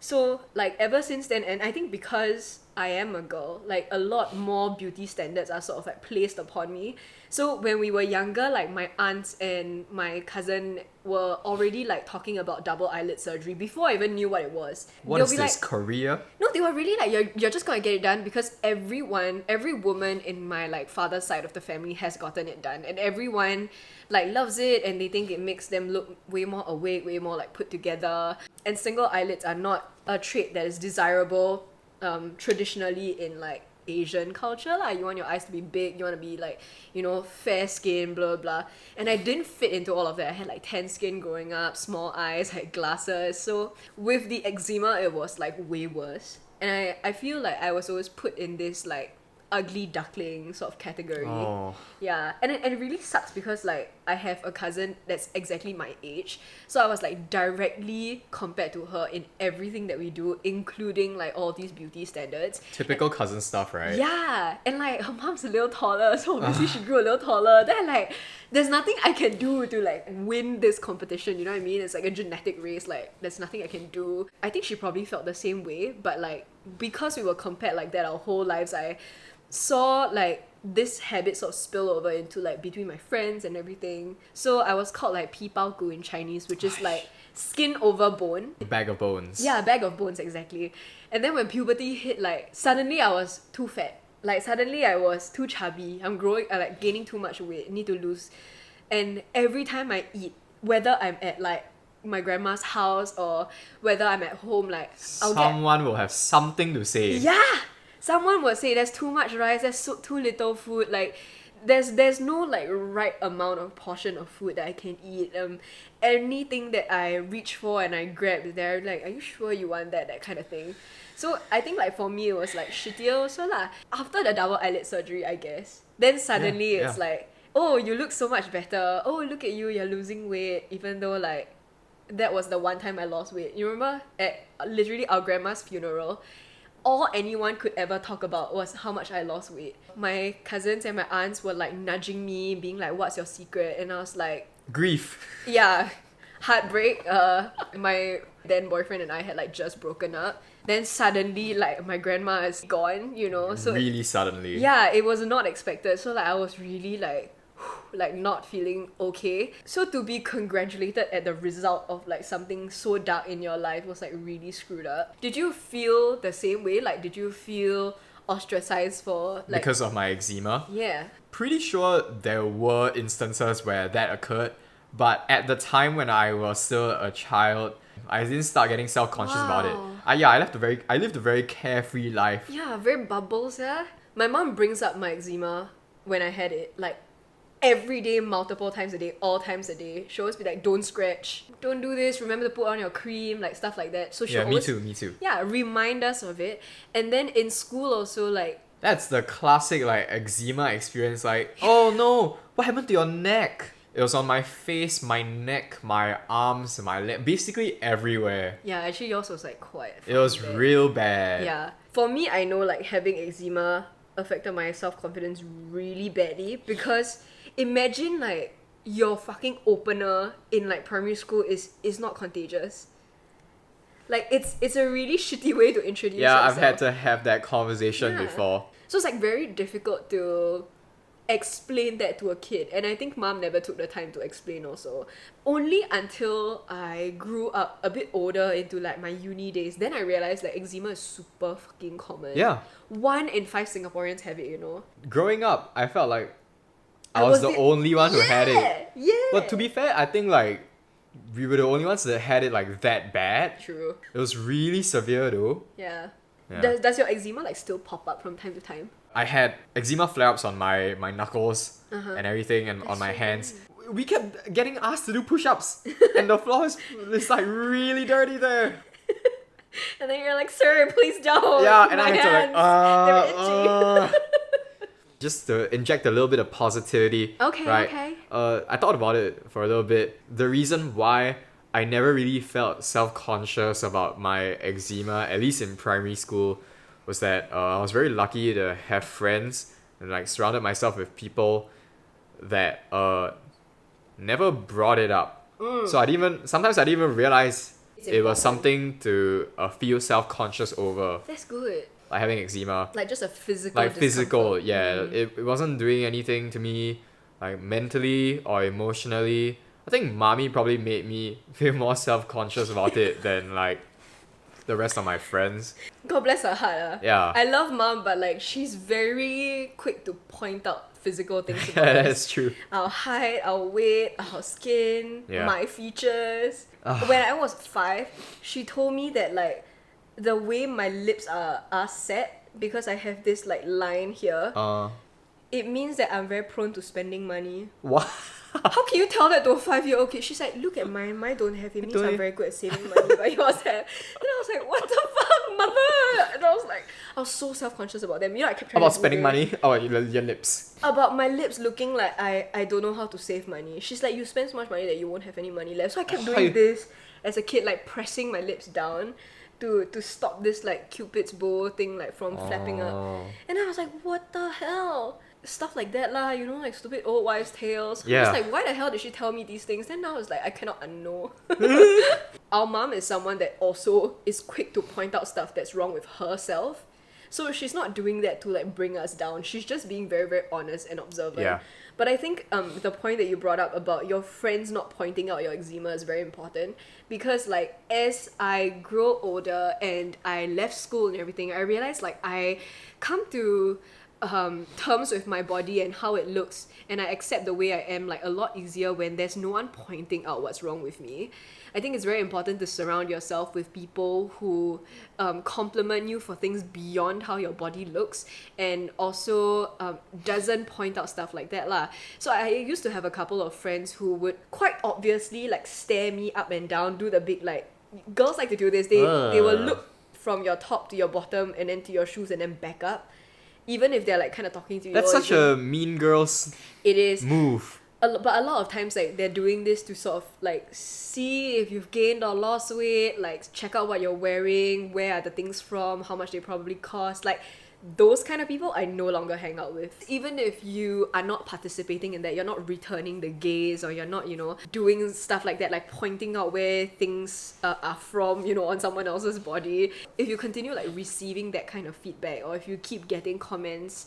So like ever since then, and I think because I am a girl, like a lot more beauty standards are sort of like placed upon me. So when we were younger, like my aunts and my cousin were already like talking about double eyelid surgery before I even knew what it was. What They'll is be this, like, Korea? no, they were really like, you're just gonna get it done because every woman in my like father's side of the family has gotten it done, and everyone like loves it, and they think it makes them look way more awake, way more like put together. And single eyelids are not a trait that is desirable traditionally in like Asian culture. Like you want your eyes to be big, you want to be like, you know, fair skin, blah blah. And I didn't fit into all of that. I had like tan skin growing up, small eyes, had glasses. So with the eczema, it was like way worse. And I feel like I was always put in this like ugly duckling sort of category. Oh. Yeah, and it really sucks because like I have a cousin that's exactly my age, so I was like directly compared to her in everything that we do, including like all these beauty standards. Typical cousin stuff, right? Yeah, and like her mom's a little taller, so obviously she grew a little taller. Then like, there's nothing I can do to like win this competition. You know what I mean? It's like a genetic race. Like there's nothing I can do. I think she probably felt the same way, but like because we were compared like that our whole lives, I saw like this habit sort of spill over into like between my friends and everything. So I was called like pi bao gu in Chinese, which is like skin over bone. A bag of bones. Yeah, a bag of bones, exactly. And then when puberty hit, like suddenly I was too fat. Like suddenly I was too chubby. I'm growing, like gaining too much weight. Need to lose. And every time I eat, whether I'm at like my grandma's house or whether I'm at home, like Someone will have something to say. yeah, someone would say there's too much rice, there's too little food, like there's no like right amount of portion of food that I can eat. Anything that I reach for and I grab, they're like, are you sure you want that kind of thing. So I think like for me it was like shittier also lah. After the double eyelid surgery, I guess, then suddenly it's like, oh, you look so much better, oh look at you, you're losing weight, even though like that was the one time I lost weight. You remember at literally our grandma's funeral, all anyone could ever talk about was how much I lost weight. My cousins and my aunts were like nudging me, being like, what's your secret? And I was like, Grief. yeah, heartbreak. My then boyfriend and I had like just broken up. Then suddenly like my grandma is gone, you know. So Really suddenly. yeah, it was not expected. So like I was really like not feeling okay. So to be congratulated at the result of like something so dark in your life was like really screwed up. Did you feel the same way? Like did you feel ostracized for like Because of my eczema? yeah. Pretty sure there were instances where that occurred, but at the time when I was still a child, I didn't start getting self-conscious about it. Wow. I lived a very carefree life. Yeah, very bubbles, yeah. My mom brings up my eczema when I had it, like every day, multiple times a day, all times a day. She'll always be like, don't scratch, don't do this, remember to put on your cream, like stuff like that. So she'll Yeah, always, me too. yeah, remind us of it. And then in school also, like, That's the classic like eczema experience, like, oh no, what happened to your neck? It was on my face, my neck, my arms, my leg, basically everywhere. yeah, actually yours was like quite It was bad. real bad. Yeah. For me, I know like having eczema affected my self-confidence really badly because imagine like your fucking opener in like primary school is not contagious. Like it's a really shitty way to introduce Yeah, yourself. I've had to have that conversation Yeah. before. So it's like very difficult to explain that to a kid, and I think mom never took the time to explain also. Only until I grew up a bit older into like my uni days, then I realized that eczema is super fucking common. Yeah. 1 in 5 Singaporeans have it, you know. Growing up, I felt like I I was was the the- only one who had it. Yeah. But to be fair, I think like we were the only ones that had it like that bad. True. It was really severe though. Yeah. Yeah. Does your eczema like still pop up from time to time? I had eczema flare-ups on my knuckles and everything, and on my so hands. We kept getting asked to do push-ups, and the floor is like really dirty there. And then you're like, sir, please don't. Yeah, and My I had hands, to they're itchy. just to inject a little bit of positivity. Okay, right? okay. I thought about it for a little bit. The reason why I never really felt self-conscious about my eczema, at least in primary school, was that I was very lucky to have friends and like surrounded myself with people that never brought it up. So sometimes I didn't even realize It was something to feel self-conscious over, That's good. like having eczema. Like just a physical Like physical, discomfort. yeah. It wasn't doing anything to me, like mentally or emotionally. I think mommy probably made me feel more self-conscious about it than like the rest of my friends. God bless her heart. Yeah. I love mom, but like she's very quick to point out physical things about Yeah, us. that's true. Our height, our weight, our skin, Yeah. my features. When I was 5, she told me that like the way my lips are set, because I have this like line here, it means that I'm very prone to spending money. What? How can you tell that to a 5-year-old kid? She's like, look at mine don't have it. Means I'm very good at saving money, but yours have. And I was like, what the fuck, mother? And I was so self-conscious about them. You know, I kept trying About to spending Google it. money? Oh, your lips. About my lips looking like I don't know how to save money. She's like, you spend so much money that you won't have any money left. So I kept doing this as a kid, like pressing my lips down to stop this like Cupid's bow thing like from flapping up. And I was like, what the hell? Stuff like that lah, you know, like stupid old wives' tales. Yeah. I was like, why the hell did she tell me these things? Then now it's like, I cannot unknow. Our mom is someone that also is quick to point out stuff that's wrong with herself. So she's not doing that to like bring us down. She's just being very, very honest and observant. Yeah. But I think the point that you brought up about your friends not pointing out your eczema is very important, because like as I grow older and I left school and everything, I realized like I come to terms with my body and how it looks, and I accept the way I am like a lot easier when there's no one pointing out what's wrong with me. I think it's very important to surround yourself with people who compliment you for things beyond how your body looks, and also doesn't point out stuff like that lah. So I used to have a couple of friends who would quite obviously like stare me up and down, do the big like, girls like to do this, they will look from your top to your bottom and then to your shoes and then back up, even if they're like kind of talking to you. That's such a mean girl's it is move. But a lot of times like they're doing this to sort of like see if you've gained or lost weight, like check out what you're wearing, where are the things from, how much they probably cost. Like those kind of people I no longer hang out with. Even if you are not participating in that, you're not returning the gaze, or you're not, you know, doing stuff like that, like pointing out where things are from, you know, on someone else's body. If you continue like receiving that kind of feedback, or if you keep getting comments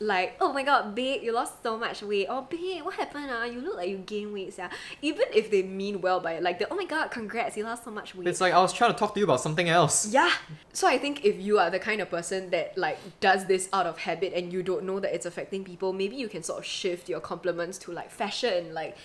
like, oh my god, babe, you lost so much weight, or babe, what happened? You look like you gained weight. Yeah. Even if they mean well by it, like, oh my god, congrats, you lost so much weight. It's like, I was trying to talk to you about something else. Yeah. So I think if you are the kind of person that like does this out of habit and you don't know that it's affecting people, maybe you can sort of shift your compliments to like fashion, like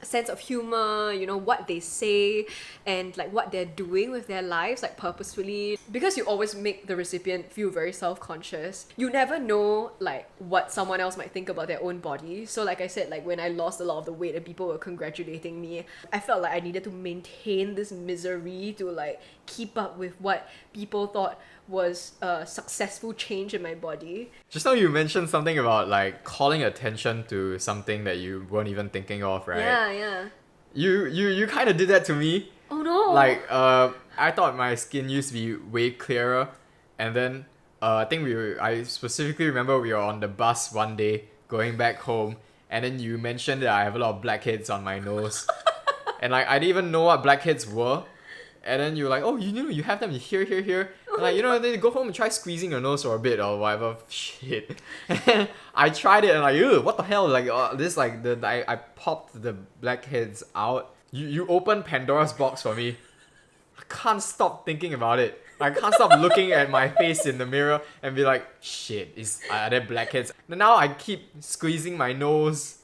sense of humor, you know, what they say and like what they're doing with their lives, like purposefully, because you always make the recipient feel very self-conscious. You never know like what someone else might think about their own body. So like I said, like when I lost a lot of the weight and people were congratulating me, I felt like I needed to maintain this misery to like keep up with what people thought was a successful change in my body. Just now you mentioned something about like calling attention to something that you weren't even thinking of, right? Yeah. You kind of did that to me. Oh no. Like I thought my skin used to be way clearer, and then I think I specifically remember we were on the bus one day going back home, and then you mentioned that I have a lot of blackheads on my nose. And like I didn't even know what blackheads were. And then you're like, oh, you know, you have them here. And like, you know, then you go home and try squeezing your nose for a bit or whatever shit. And I tried it and like, ew, what the hell? Like, this like I popped the blackheads out. You opened Pandora's box for me. I can't stop thinking about it. I can't stop looking at my face in the mirror and be like, shit, are there blackheads? And now I keep squeezing my nose.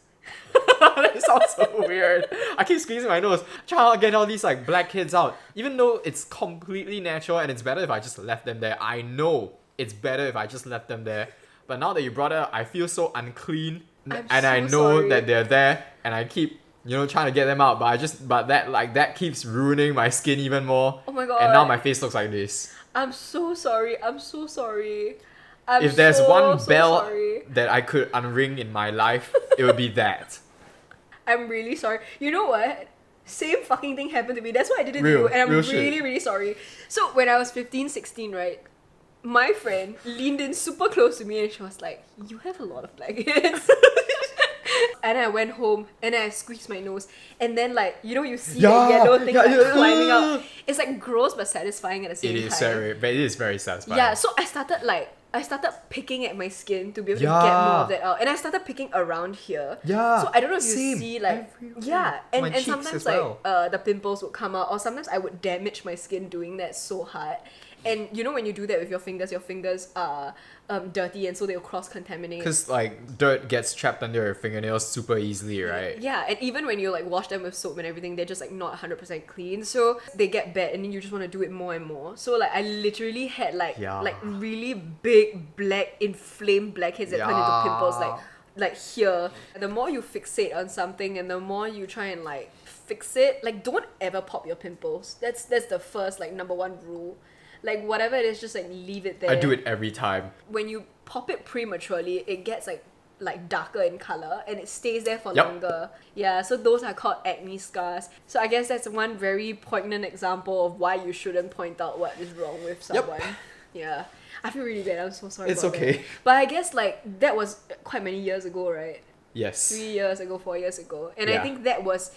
That sounds so weird. I keep squeezing my nose, trying to get all these like blackheads out, even though it's completely natural and it's better if I just left them there. I know it's better if I just left them there, but now that you brought it up, I feel so unclean, and I know that they're there, and I keep, you know, trying to get them out, but that keeps ruining my skin even more. Oh my god. And now my face looks like this. I'm so sorry. If there's one bell sorry. that I could unring in my life, it would be that. I'm really sorry. You know what? Same fucking thing happened to me. That's why I did it to Real- you. And I'm real really, shit. really sorry. So when I was 15, 16, right? My friend leaned in super close to me and she was like, you have a lot of blackheads. And then I went home and then I squeezed my nose. And then like, you know, you see Yeah, the yellow thing yeah, like yeah, climbing yeah. out. It's like gross but satisfying at the same It time. is very, but it is very satisfying. Yeah, so I started picking at my skin to be able to get more of that out. And I started picking around here. Yeah, So I don't know if you same. see like Everywhere. yeah, My and cheeks sometimes as like well. the pimples would come out, or sometimes I would damage my skin doing that so hard. And you know when you do that with your fingers are dirty and so they'll cross-contaminate. Because like dirt gets trapped under your fingernails super easily, right? Yeah, and even when you like wash them with soap and everything, they're just like not 100% clean. So they get bad and then you just want to do it more and more. So like I literally had like really big black inflamed blackheads that turned into pimples like here. The more you fixate on something and the more you try and like fix it, like don't ever pop your pimples. That's the first like number one rule. Like whatever it is, just like leave it there. I do it every time. When you pop it prematurely, it gets like darker in color and it stays there for longer. Yeah, so those are called acne scars. So I guess that's one very poignant example of why you shouldn't point out what is wrong with someone. Yeah. I feel really bad. I'm so sorry. It's about okay. that. But I guess like that was quite many years ago, right? Yes. 3 years ago, 4 years ago. And Yeah. I think that was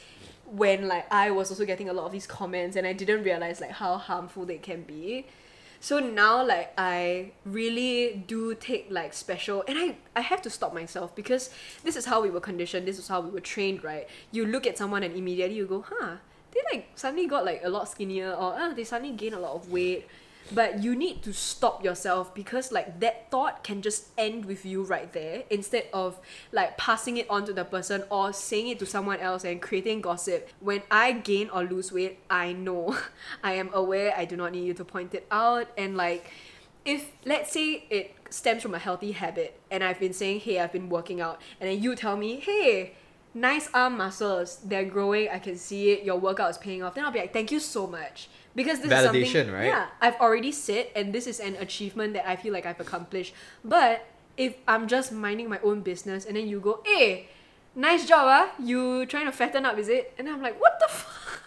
when like I was also getting a lot of these comments and I didn't realize like how harmful they can be. So now like I really do take like special, and I have to stop myself because this is how we were conditioned, this is how we were trained, right? You look at someone and immediately you go, they like suddenly got like a lot skinnier, or they suddenly gained a lot of weight. But you need to stop yourself because like that thought can just end with you right there instead of like passing it on to the person or saying it to someone else and creating gossip. When I gain or lose weight, I know. I am aware. I do not need you to point it out. And like if let's say it stems from a healthy habit and I've been saying, hey, I've been working out, and then you tell me, hey, nice arm muscles, they're growing, I can see it, your workout is paying off, then I'll be like, thank you so much. Because this is something, right? Yeah, I've already said, and this is an achievement that I feel like I've accomplished. But if I'm just minding my own business and then you go, hey, nice job, you trying to fatten up, is it? And I'm like, what the fuck?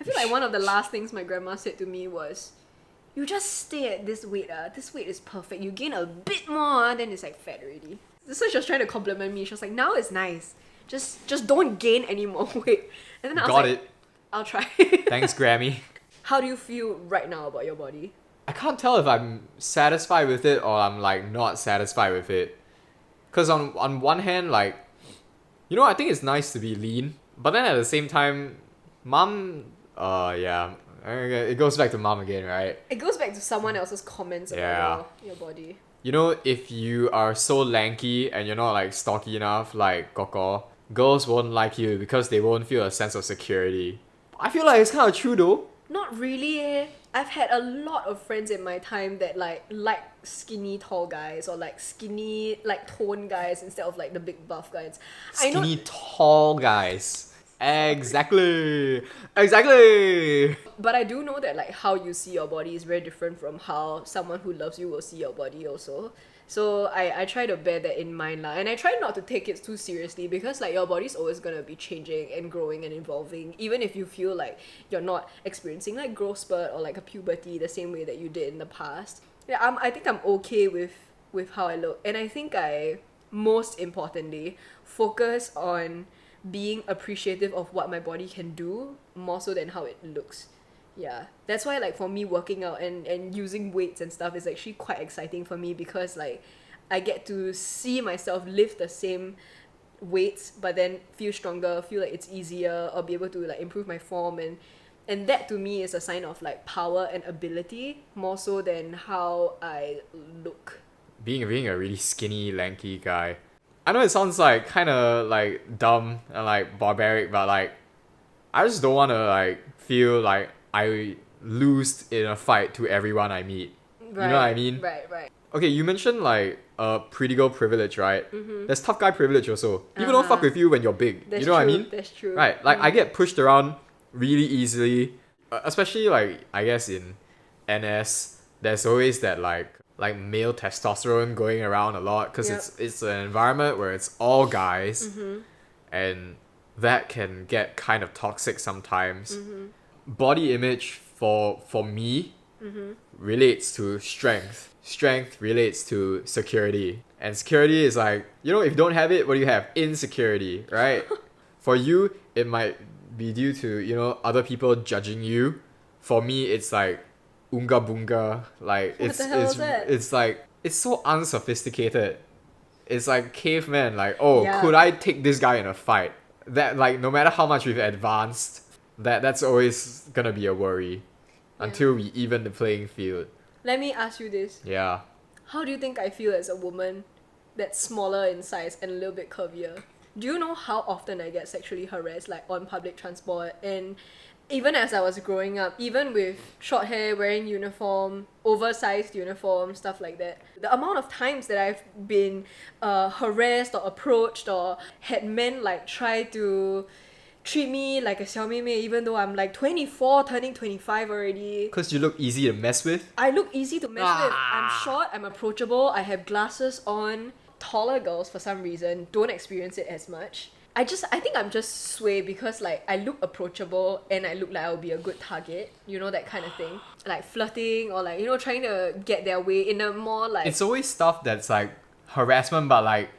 I feel like one of the last things my grandma said to me was, you just stay at this weight, this weight is perfect. You gain a bit more, then it's like fat already. So she was trying to compliment me. She was like, now it's nice. Just don't gain any more weight. And then I was like, I'll try. Thanks, Grammy. How do you feel right now about your body? I can't tell if I'm satisfied with it or I'm like not satisfied with it. Cause on one hand, like, you know, I think it's nice to be lean, but then at the same time, mom, it goes back to mom again, right? It goes back to someone else's comments about your body. You know, if you are so lanky and you're not like stocky enough, like Koko, girls won't like you because they won't feel a sense of security. I feel like it's kind of true though. Not really. I've had a lot of friends in my time that like skinny tall guys or like skinny like toned guys instead of like the big buff guys. Skinny tall guys. Exactly. But I do know that like how you see your body is very different from how someone who loves you will see your body also. So I try to bear that in mind lah. And I try not to take it too seriously because like your body's always gonna be changing and growing and evolving. Even if you feel like you're not experiencing like growth spurt or like a puberty the same way that you did in the past. Yeah, I think I'm okay with how I look. And I think I, most importantly, focus on being appreciative of what my body can do more so than how it looks. Yeah, that's why like for me working out and using weights and stuff is actually quite exciting for me because like I get to see myself lift the same weights but then feel stronger, feel like it's easier, or be able to like improve my form, and that to me is a sign of like power and ability more so than how I look. Being a really skinny, lanky guy. I know it sounds like kind of like dumb and like barbaric, but like I just don't want to like feel like I lose in a fight to everyone I meet. Right. You know what I mean? Right. Okay, you mentioned like pretty girl privilege, right? Mm-hmm. There's tough guy privilege also. People don't fuck with you when you're big. That's you know true. what I mean? That's true. Right. Like I get pushed around really easily, especially like I guess in NS. There's always that like male testosterone going around a lot because it's an environment where it's all guys, and that can get kind of toxic sometimes. Body image for me relates to strength. strength relates to security. And security is like, if you don't have it, what do you have? Insecurity, right? For you, it might be due to, other people judging you. For me, it's like unga bunga. Like, What the hell is that? it's like, it's so unsophisticated. It's like caveman, like, Yeah. could I take this guy in a fight? That, like, no matter how much we've advanced, that's always gonna be a worry until we even the playing field. Let me ask you this. Yeah. How do you think I feel as a woman that's smaller in size and a little bit curvier? Do you know how often I get sexually harassed, like on public transport? And even as I was growing up, even with short hair, wearing uniform, oversized uniform, stuff like that, the amount of times that I've been harassed or approached or had men like try to treat me like a 小妹妹 even though I'm like 24, turning 25 already. Because you look easy to mess with? I look easy to mess with. I'm short, I'm approachable, I have glasses on. Taller girls, for some reason, don't experience it as much. I think I'm just swayed because like I look approachable and I look like I'll be a good target, that kind of thing. Like flirting or like, trying to get their way in a more like... It's always stuff that's like harassment, but like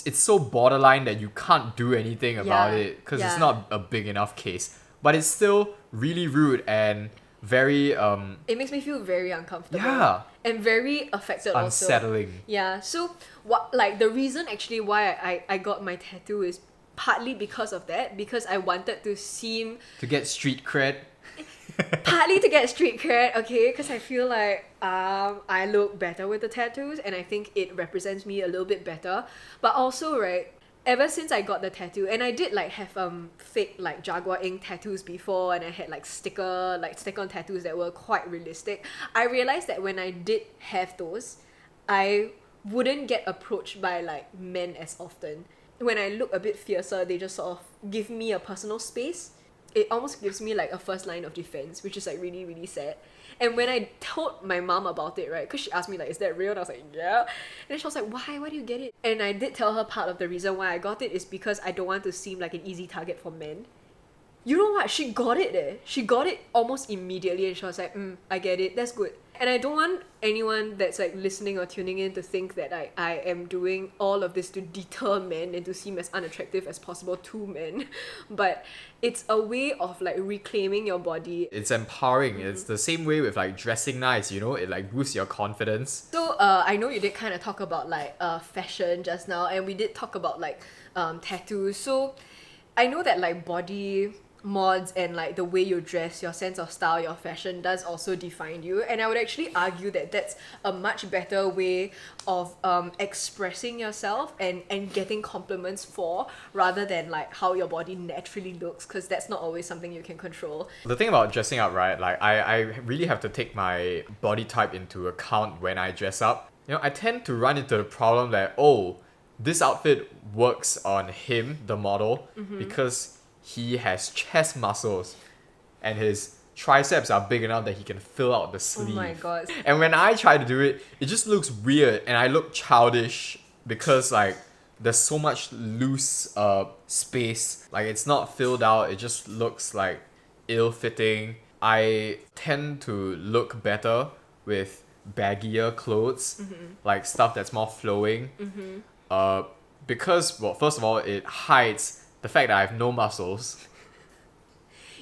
it's so borderline that you can't do anything about it because it's not a big enough case. But it's still really rude and very it makes me feel very uncomfortable. Yeah. And very affected also. Unsettling. Yeah. So what like the reason actually why I got my tattoo is partly because of that, because I wanted to seem... To get street cred. Partly to get street cred, okay, because I feel like I look better with the tattoos and I think it represents me a little bit better. But also, right, ever since I got the tattoo, and I did like have fake like Jaguar ink tattoos before, and I had like stick-on tattoos that were quite realistic. I realized that when I did have those, I wouldn't get approached by like men as often. When I look a bit fiercer, they just sort of give me a personal space. It almost gives me like a first line of defense, which is like really, really sad. And when I told my mom about it, right, because she asked me like, is that real? And I was like, yeah. And then she was like, why do you get it? And I did tell her part of the reason why I got it is because I don't want to seem like an easy target for men. You know what? She got it there. She got it almost immediately and she was like, I get it. That's good. And I don't want anyone that's like listening or tuning in to think that I am doing all of this to deter men and to seem as unattractive as possible to men. But it's a way of like reclaiming your body. It's empowering. It's the same way with like dressing nice, it like boosts your confidence. So I know you did kind of talk about like fashion just now, and we did talk about like tattoos. So I know that like body mods and like the way you dress, your sense of style, your fashion does also define you, and I would actually argue that that's a much better way of expressing yourself and getting compliments for, rather than like how your body naturally looks, because that's not always something you can control. The thing about dressing up, right, like I really have to take my body type into account when I dress up. I tend to run into the problem that, this outfit works on him, the model, because he has chest muscles and his triceps are big enough that he can fill out the sleeve. Oh my god. And when I try to do it, it just looks weird and I look childish because like there's so much loose space. Like it's not filled out, it just looks like ill-fitting. I tend to look better with baggier clothes, like stuff that's more flowing. Because, well, first of all, it hides the fact that I have no muscles.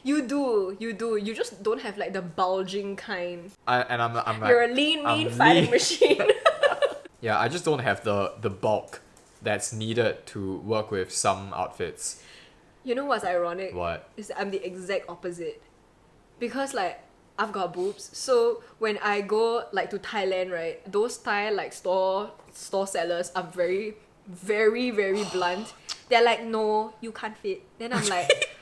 You do. You just don't have like the bulging kind. I'm like... You're a lean, mean I'm fighting lean. machine. Yeah, I just don't have the bulk that's needed to work with some outfits. You know what's ironic? What? Is that I'm the exact opposite. Because like, I've got boobs. So when I go like to Thailand, right, those Thai like store sellers are very, very, very blunt. They're like, no, you can't fit. Then I'm like,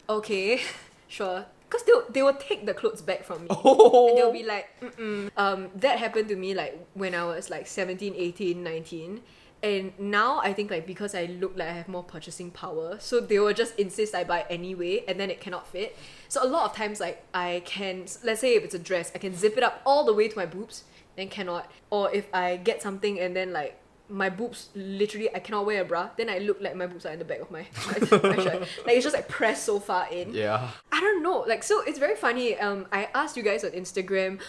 okay, sure. Because they will take the clothes back from me. And they'll be like, that happened to me like when I was like 17, 18, 19. And now I think like because I look like I have more purchasing power, so they will just insist I buy anyway, and then it cannot fit. So a lot of times like I can, let's say if it's a dress, I can zip it up all the way to my boobs, then cannot. Or if I get something and then like my boobs literally I cannot wear a bra, then I look like my boobs are in the back of my my shirt. Like it's just like pressed so far in. Yeah. I don't know. Like, so it's very funny. I asked you guys on Instagram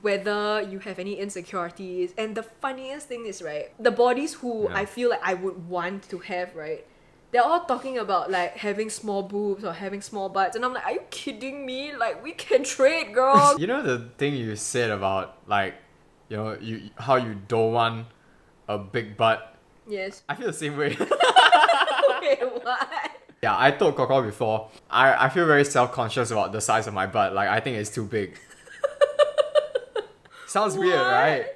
whether you have any insecurities, and the funniest thing is, right, the bodies who Yeah. I feel like I would want to have, right, they're all talking about like having small boobs or having small butts, and I'm like, are you kidding me? Like, we can trade, girl. You know the thing you said about like, you know, you how you don't want a big butt? Yes. I feel the same way. Wait, what? Yeah, I told Coco before, I feel very self-conscious about the size of my butt. Like, I think it's too big. Sounds weird, What? right?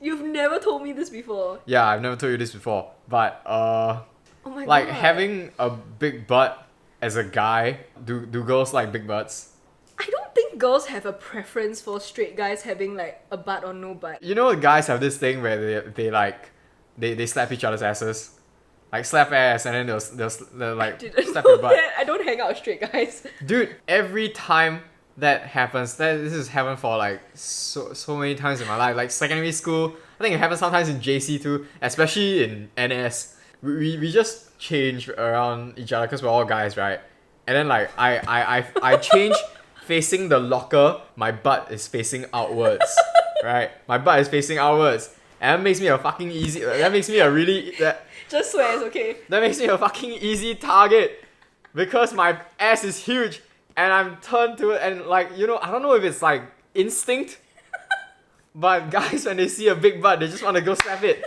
You've never told me this before. Yeah, I've never told you this before. But, Oh my like, god. having a big butt as a guy, do girls like big butts? I don't think girls have a preference for straight guys having like a butt or no butt. You know, guys have this thing where they slap each other's asses. Like, slap ass, and then they'll like, Didn't slap know your butt. that. I don't hang out with straight guys. Dude, every time that happens, this has happened for like so many times in my life. Like secondary school, I think it happens sometimes in JC too, especially in NS. We just change around each other because we're all guys, right? And then like I change facing the locker, my butt is facing outwards, right? My butt is facing outwards, and that makes me a fucking easy. That makes me a really Just swear it's okay. that makes me a fucking easy target because my ass is huge and I'm turned to it, and like, you know, I don't know if it's like instinct, but guys, when they see a big butt, they just want to go slap it.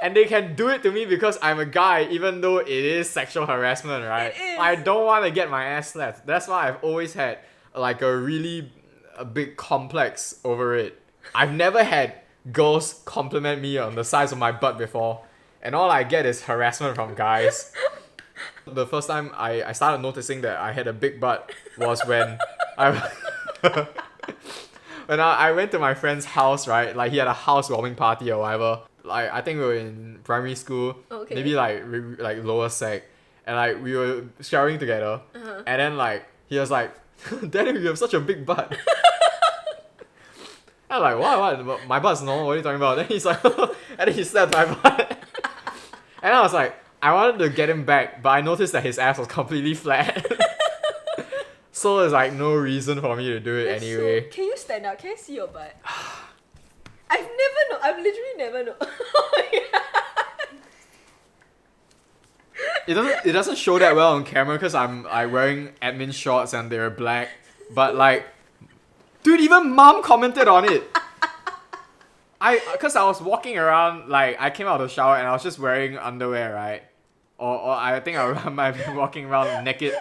And they can do it to me because I'm a guy, even though it is sexual harassment, right? It is. I don't want to get my ass slapped. That's why I've always had like a big complex over it. I've never had girls compliment me on the size of my butt before, and all I get is harassment from guys. The first time I started noticing that I had a big butt was when I went to my friend's house, right? Like, he had a housewarming party or whatever. Like, I think we were in primary school, Okay. maybe like lower sec, and like we were showering together, and then like he was like, "Daniel, you have such a big butt." I'm like, what? My butt's normal. What are you talking about? Then he's like, and then he slapped my butt. And I was like, I wanted to get him back, but I noticed that his ass was completely flat. So there's like no reason for me to do it That's anyway. So, can you stand up? Can I see your butt? I've literally never known. It doesn't show that well on camera because I'm wearing admin shorts and they're black. But like, dude, even mom commented on it. Cause I was walking around, like I came out of the shower and I was just wearing underwear, right? Or I think I might be walking around naked.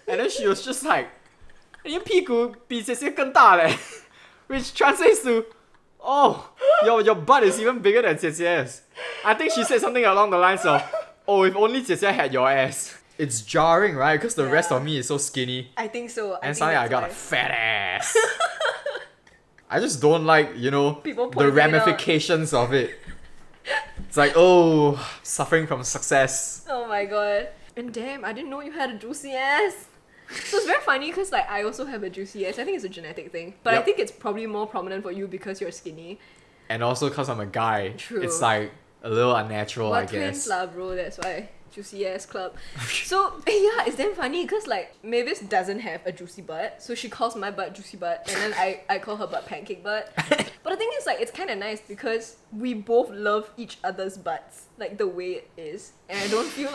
And then she was just like, 你的屁股比姐姐更大嘞. Which translates to, oh, your butt is even bigger than 姐姐's. I think she said something along the lines of, oh, if only 姐姐 had your ass. It's jarring, right? Because the rest Yeah. of me is so skinny. I think so. And suddenly I got a a fat ass. I just don't like, you know, People the pointing it out. ramifications of it. It's like, oh, suffering from success. Oh my god. And damn, I didn't know you had a juicy ass. So it's very funny because like I also have a juicy ass. I think it's a genetic thing. But I Yep. think it's probably more prominent for you because you're skinny. And also because I'm a guy, True. it's like a little unnatural, We're I twins guess. lah, bro. That's why. Juicy ass club. So yeah, it's damn funny because like Mavis doesn't have a juicy butt, so she calls my butt juicy butt, and then I call her butt pancake butt. But the thing is, like, it's kind of nice because we both love each other's butts, like the way it is, and I don't feel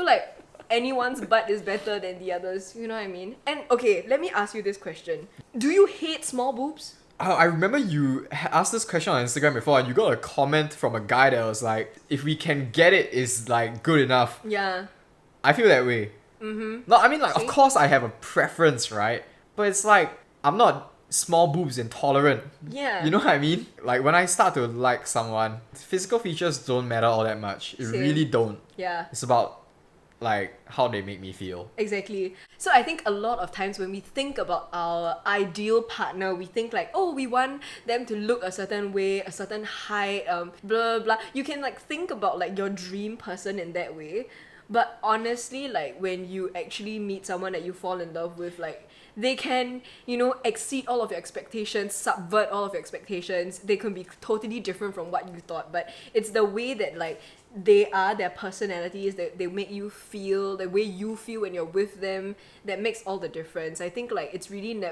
like anyone's butt is better than the others. You know what I mean? And okay, let me ask you this question: do you hate small boobs? Oh, I remember you asked this question on Instagram before, and you got a comment from a guy that was like, if we can get it, is like good enough. Yeah. I feel that way. No, I mean, like, See? of course I have a preference, right? But it's like, I'm not small boobs intolerant. Yeah. You know what I mean? Like, when I start to like someone, physical features don't matter all that much. It Same. really don't. Yeah. It's about, like, how they make me feel. Exactly. So I think a lot of times when we think about our ideal partner, we think like, oh, we want them to look a certain way, a certain height, blah, blah, blah. You can like think about like your dream person in that way. But honestly, like when you actually meet someone that you fall in love with, like They can, exceed all of your expectations, subvert all of your expectations. They can be totally different from what you thought, but it's the way that like they are, their personalities, that they make you feel, the way you feel when you're with them, that makes all the difference. I think like it's really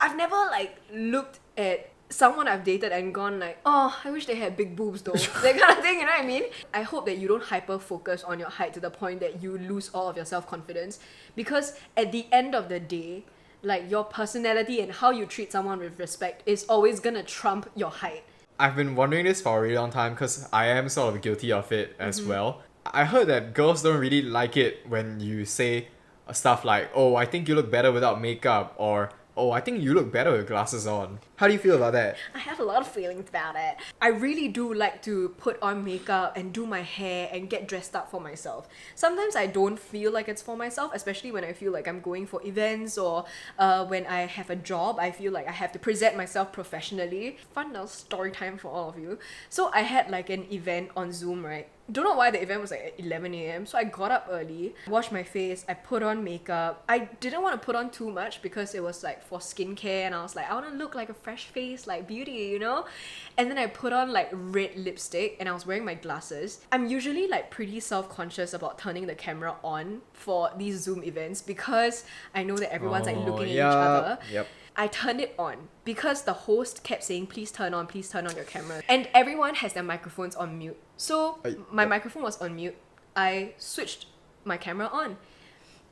I've never like looked at someone I've dated and gone like, oh, I wish they had big boobs though. That kind of thing, you know what I mean? I hope that you don't hyper focus on your height to the point that you lose all of your self-confidence, because at the end of the day, like your personality and how you treat someone with respect is always gonna trump your height. I've been wondering this for a really long time because I am sort of guilty of it as well. I heard that girls don't really like it when you say stuff like, oh, I think you look better without makeup, or oh, I think you look better with glasses on. How do you feel about that? I have a lot of feelings about it. I really do like to put on makeup and do my hair and get dressed up for myself. Sometimes I don't feel like it's for myself, especially when I feel like I'm going for events or when I have a job. I feel like I have to present myself professionally. Fun little story time for all of you. So I had like an event on Zoom, right? Don't know why the event was like at 11 a.m. So I got up early, washed my face, I put on makeup. I didn't want to put on too much because it was like for skincare, and I was like, I want to look like a fresh face, like beauty, And then I put on like red lipstick and I was wearing my glasses. I'm usually like pretty self-conscious about turning the camera on for these Zoom events because I know that everyone's like looking at each other. Yep. I turned it on because the host kept saying, please turn on your camera. And everyone has their microphones on mute. So my microphone was on mute. I switched my camera on.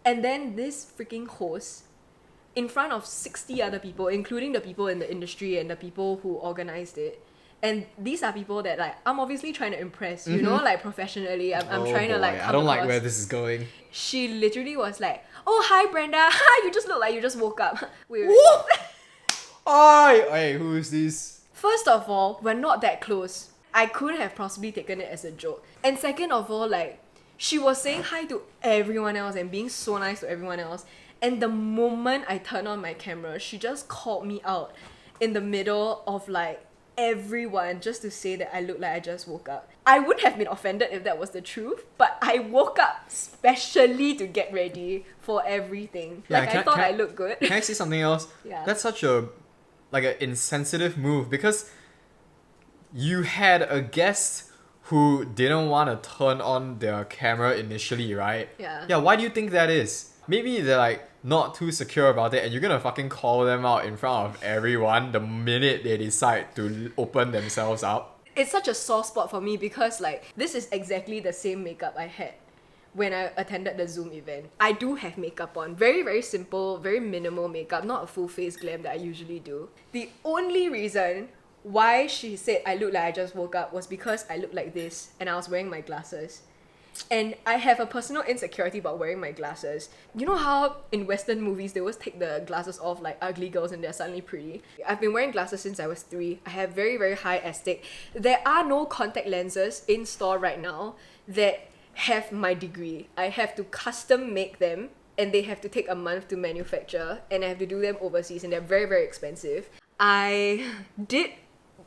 And then this freaking host, in front of 60 other people, including the people in the industry and the people who organized it, and these are people that like I'm obviously trying to impress, like professionally. I'm trying to like come I don't like across. where this is going. She literally was like, oh, hi Brenda. Hi, you just look like you just woke up. Wait. Hey, who is this? First of all, we're not that close. I could have possibly taken it as a joke. And second of all, like, she was saying hi to everyone else and being so nice to everyone else. And the moment I turned on my camera, she just called me out in the middle of like everyone just to say that I look like I just woke up. I would have been offended if that was the truth, but I woke up specially to get ready for everything. Yeah, I thought I looked good. Can I say something else? Yeah. That's such an insensitive move because you had a guest who didn't want to turn on their camera initially, right? Yeah. Yeah, why do you think that is? Maybe they're like not too secure about it and you're gonna fucking call them out in front of everyone the minute they decide to open themselves up. It's such a sore spot for me because like this is exactly the same makeup I had when I attended the Zoom event. I do have makeup on. Very, very simple, very minimal makeup, not a full face glam that I usually do. The only reason why she said I look like I just woke up was because I looked like this and I was wearing my glasses. And I have a personal insecurity about wearing my glasses. You know how in Western movies they always take the glasses off like ugly girls and they're suddenly pretty? I've been wearing glasses since I was 3. I have very, very high astig. There are no contact lenses in store right now that have my degree. I have to custom make them and they have to take a month to manufacture and I have to do them overseas and they're very, very expensive. I did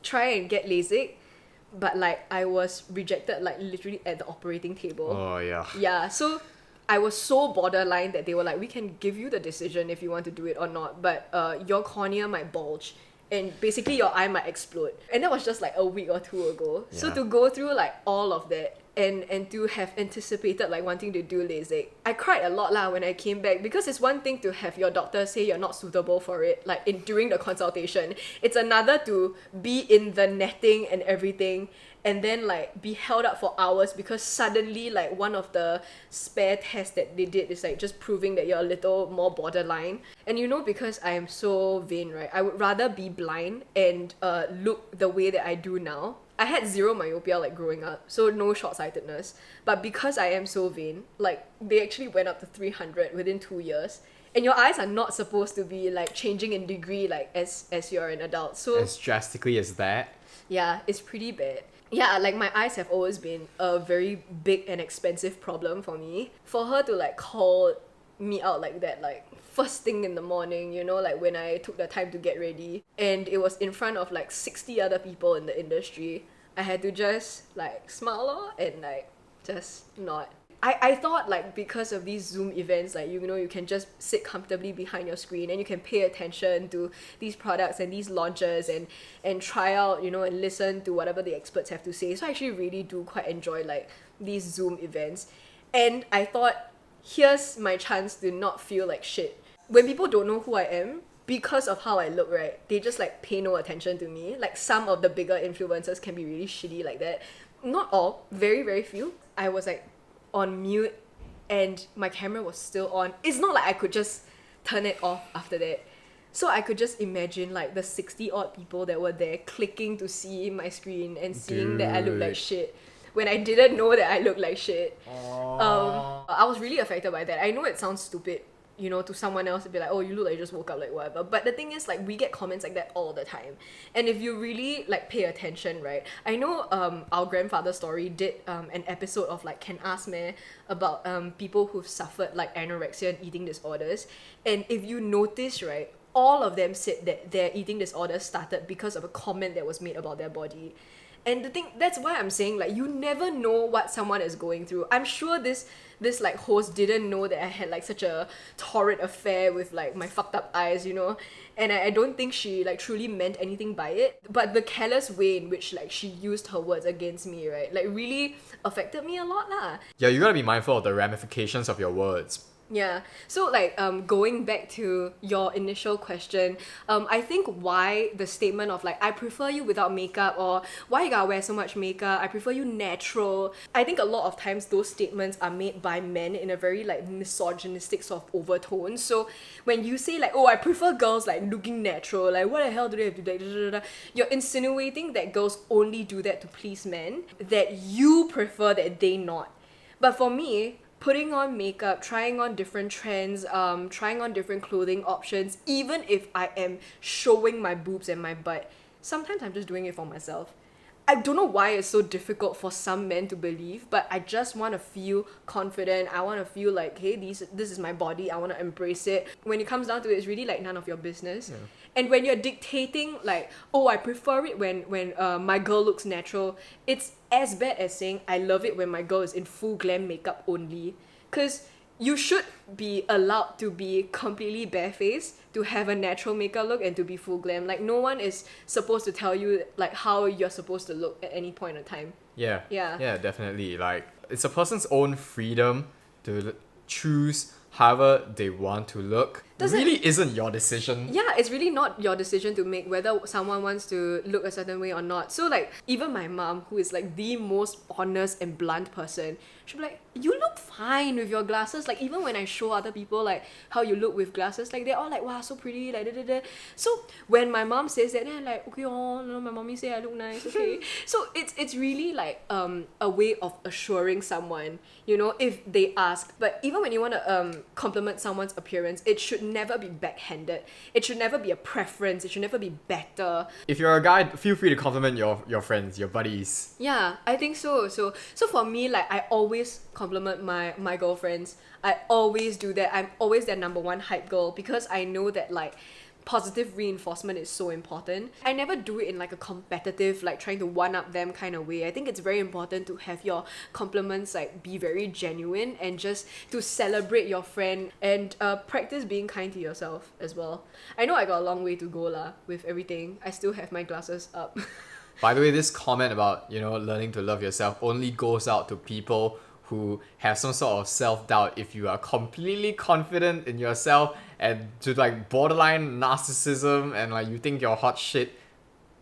try and get LASIK, but like I was rejected like literally at the operating table. Oh yeah. Yeah, so I was so borderline that they were like, we can give you the decision if you want to do it or not, but your cornea might bulge and basically your eye might explode. And that was just like a week or 2 ago. Yeah. So to go through like all of that and to have anticipated like wanting to do LASIK, I cried a lot when I came back because it's one thing to have your doctor say you're not suitable for it like during the consultation. It's another to be in the netting and everything and then like be held up for hours because suddenly like one of the spare tests that they did is like just proving that you're a little more borderline. And because I am so vain, right? I would rather be blind and look the way that I do now. I had 0 myopia like growing up, so no short-sightedness. But because I am so vain, like they actually went up to 300 within 2 years. And your eyes are not supposed to be like changing in degree like as you're an adult. So as drastically as that? Yeah, it's pretty bad. Yeah, like my eyes have always been a very big and expensive problem for me. For her to like call me out like that, like first thing in the morning, like when I took the time to get ready and it was in front of like 60 other people in the industry, I had to just like smile and like just nod. I thought like because of these Zoom events, like you know you can just sit comfortably behind your screen and you can pay attention to these products and these launches and try out, you know, and listen to whatever the experts have to say. So I actually really do quite enjoy like these Zoom events. And I thought, here's my chance to not feel like shit. When people don't know who I am, because of how I look, right, they just like pay no attention to me. Like some of the bigger influencers can be really shitty like that. Not all, very, very few. I was like on mute and my camera was still on. It's not like I could just turn it off after that. So I could just imagine like the 60 odd people that were there clicking to see my screen and seeing that I look like shit when I didn't know that I looked like shit. I was really affected by that. I know it sounds stupid, you know, to someone else to be like, oh, you look like you just woke up, like whatever. But the thing is, like, we get comments like that all the time. And if you really like pay attention, right? I know our grandfather story did an episode of like Can Ask Me about people who've suffered like anorexia and eating disorders. And if you notice, right, all of them said that their eating disorder started because of a comment that was made about their body. And the thing, that's why I'm saying, like, you never know what someone is going through. I'm sure this like host didn't know that I had like such a torrid affair with like my fucked up eyes, you know, and I don't think she like truly meant anything by it. But the careless way in which like she used her words against me, right, like really affected me a lot lah. Yeah, you gotta be mindful of the ramifications of your words. Yeah. So like going back to your initial question, I think why the statement of like I prefer you without makeup or why you gotta wear so much makeup, I prefer you natural. I think a lot of times those statements are made by men in a very like misogynistic sort of overtone. So when you say like, oh, I prefer girls like looking natural, like what the hell do they have to do that? You're insinuating that girls only do that to please men, that you prefer that they not. But for me, putting on makeup, trying on different trends, trying on different clothing options, even if I am showing my boobs and my butt, sometimes I'm just doing it for myself. I don't know why it's so difficult for some men to believe, but I just want to feel confident. I want to feel like, hey, this is my body. I want to embrace it. When it comes down to it, it's really like none of your business. Yeah. And when you're dictating like, oh, I prefer it when my girl looks natural, it's as bad as saying I love it when my girl is in full glam makeup only. Because you should be allowed to be completely barefaced, to have a natural makeup look and to be full glam. Like no one is supposed to tell you like how you're supposed to look at any point in time. Yeah, definitely. Like it's a person's own freedom to choose however they want to look. Really isn't your decision. Yeah, it's really not your decision to make whether someone wants to look a certain way or not. So like even my mom, who is like the most honest and blunt person, she'll be like, you look fine with your glasses. Like even when I show other people like how you look with glasses, like they're all like, wow, so pretty, like da da da. So when my mom says that, then I'm like, okay, oh no, my mommy say I look nice, okay. So it's really like a way of assuring someone, you know, if they ask. But even when you want to compliment someone's appearance, it should never be backhanded. It should never be a preference. It should never be better. If you're a guy, feel free to compliment your friends, your buddies. Yeah, I think so. So for me, like I always compliment my girlfriends. I always do that. I'm always their number one hype girl because I know that like positive reinforcement is so important. I never do it in like a competitive, like trying to one-up them kind of way. I think it's very important to have your compliments like be very genuine and just to celebrate your friend and practice being kind to yourself as well. I know I got a long way to go lah with everything. I still have my glasses up. By the way, this comment about, you know, learning to love yourself only goes out to people who have some sort of self-doubt. If you are completely confident in yourself and to like borderline narcissism and like you think you're hot shit,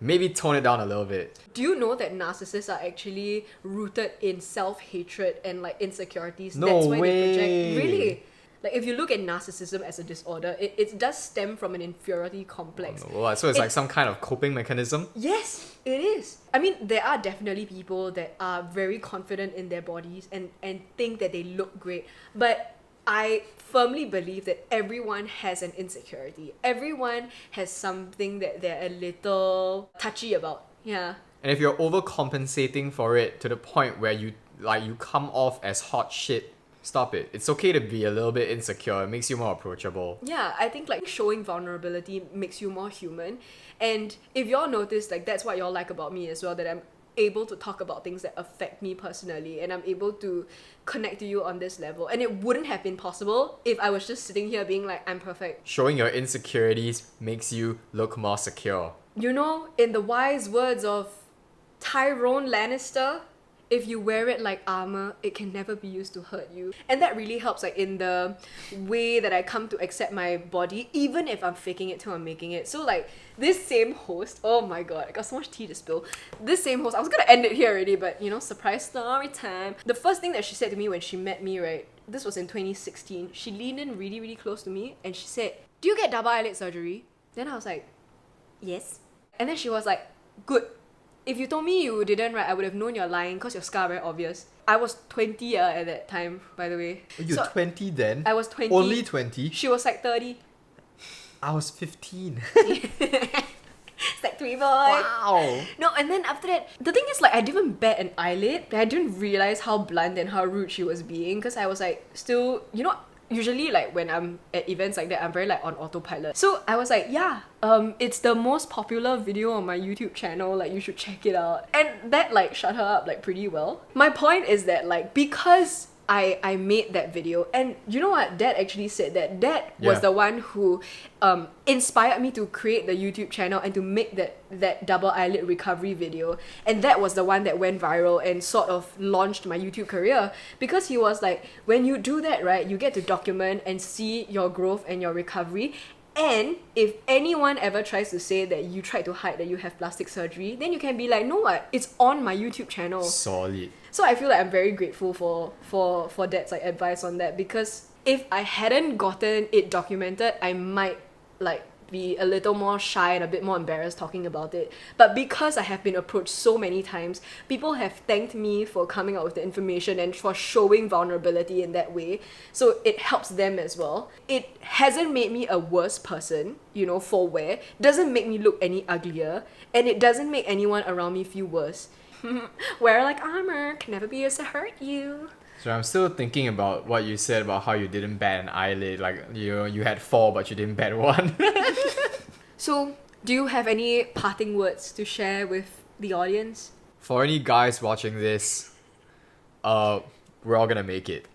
maybe tone it down a little bit. Do you know that narcissists are actually rooted in self-hatred and like insecurities? No That's why way. they project. Really? Like if you look at narcissism as a disorder, it does stem from an inferiority complex. Oh, no. So it's like some kind of coping mechanism? Yes, it is. I mean, there are definitely people that are very confident in their bodies and think that they look great. But I firmly believe that everyone has an insecurity. Everyone has something that they're a little touchy about. Yeah. And if you're overcompensating for it to the point where you come off as hot shit, stop it. It's okay to be a little bit insecure. It makes you more approachable. Yeah, I think like showing vulnerability makes you more human. And if y'all notice, like that's what y'all like about me as well, that I'm able to talk about things that affect me personally, and I'm able to connect to you on this level. And it wouldn't have been possible if I was just sitting here being like, I'm perfect. Showing your insecurities makes you look more secure. You know, in the wise words of Tyrone Lannister, if you wear it like armor, it can never be used to hurt you. And that really helps, like, in the way that I come to accept my body, even if I'm faking it till I'm making it. So, like, this same host, oh my god, I got so much tea to spill. This same host, I was gonna end it here already, but, you know, surprise story time. The first thing that she said to me when she met me, right, this was in 2016, she leaned in really, really close to me and she said, do you get double eyelid surgery? Then I was like, yes. And then she was like, good. If you told me you didn't, right, I would have known you're lying because your scar very obvious. I was 20 at that time, by the way. You're 20 then? I was 20. Only 20? She was like 30. I was 15. It's like 3 boy. Wow. No, and then after that, the thing is, like, I didn't bat an eyelid. I didn't realize how blunt and how rude she was being because I was like, still, you know, usually, like, when I'm at events like that, I'm very, like, on autopilot. So I was like, yeah, it's the most popular video on my YouTube channel, like, you should check it out. And that, like, shut her up, like, pretty well. My point is that, like, because I made that video, and you know what, Dad actually said that Dad was the one who inspired me to create the YouTube channel and to make that double eyelid recovery video, and that was the one that went viral and sort of launched my YouTube career, because he was like, when you do that, right, you get to document and see your growth and your recovery. And if anyone ever tries to say that you tried to hide that you have plastic surgery, then you can be like, no what, it's on my YouTube channel. Solid. So I feel like I'm very grateful for Dad's, like, advice on that, because if I hadn't gotten it documented, I might, like, be a little more shy and a bit more embarrassed talking about it. But because I have been approached so many times, people have thanked me for coming out with the information and for showing vulnerability in that way. So it helps them as well. It hasn't made me a worse person, you know, for wear. Doesn't make me look any uglier. And it doesn't make anyone around me feel worse. Wear like armor, can never be used to hurt you. So I'm still thinking about what you said about how you didn't bat an eyelid. Like, you know, you had 4 but you didn't bat 1. So, do you have any parting words to share with the audience? For any guys watching this, we're all gonna make it.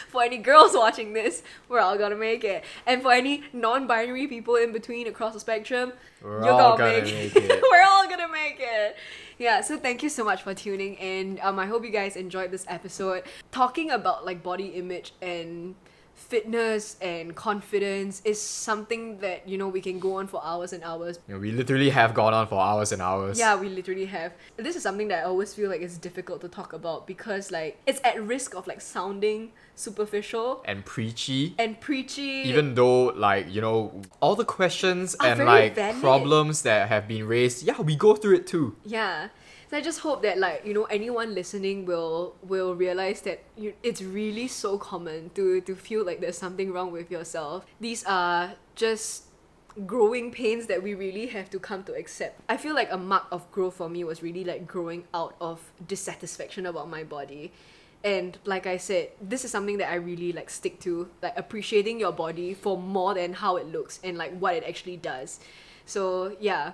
For any girls watching this, we're all gonna make it. And for any non-binary people in between across the spectrum, We're you're all gonna gonna make make it. We're all gonna make it. Yeah, so thank you so much for tuning in. I hope you guys enjoyed this episode. Talking about, like, body image and fitness and confidence is something that, you know, we can go on for hours and hours. You know, we literally have gone on for hours and hours. Yeah, we literally have. This is something that I always feel like is difficult to talk about because, like, it's at risk of, like, sounding superficial And preachy. preachy. Even though, like, you know, all the questions Are and, very like, valid. problems that have been raised, yeah, we go through it too. Yeah. So I just hope that, like, you know, anyone listening will realize that it's really so common to feel like there's something wrong with yourself. These are just growing pains that we really have to come to accept. I feel like a mark of growth for me was really, like, growing out of dissatisfaction about my body. And like I said, this is something that I really, like, stick to, like, appreciating your body for more than how it looks and, like, what it actually does. So yeah.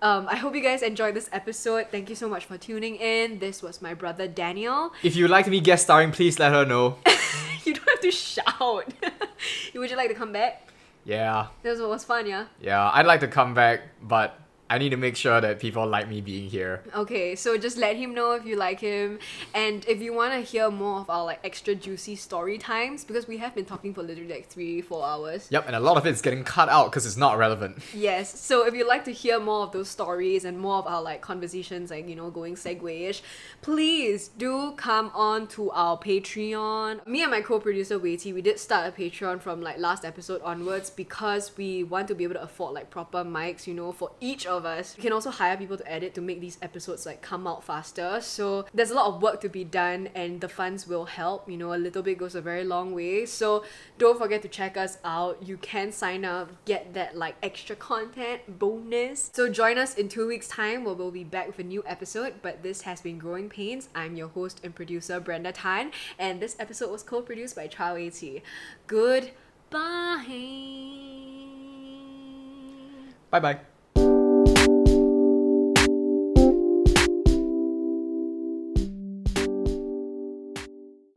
I hope you guys enjoyed this episode. Thank you so much for tuning in. This was my brother Daniel. If you'd like to be guest starring, please let her know. You don't have to shout. Would you like to come back? Yeah. This was fun, yeah? Yeah, I'd like to come back, but I need to make sure that people like me being here. Okay, so just let him know if you like him. And if you want to hear more of our, like, extra juicy story times, because we have been talking for literally, like, 3-4 hours. Yep, and a lot of it's getting cut out because it's not relevant. Yes, so if you'd like to hear more of those stories and more of our, like, conversations, like, you know, going segue-ish, please do come on to our Patreon. Me and my co-producer Waity, we did start a Patreon from, like, last episode onwards because we want to be able to afford, like, proper mics, you know, for each of us. We can also hire people to edit to make these episodes, like, come out faster. So there's a lot of work to be done and the funds will help. You know, a little bit goes a very long way. So don't forget to check us out. You can sign up, get that, like, extra content bonus. So join us in 2 weeks' time where we'll be back with a new episode. But this has been Growing Pains. I'm your host and producer Brenda Tan, and this episode was co-produced by Chow A.T. Goodbye. Bye-bye.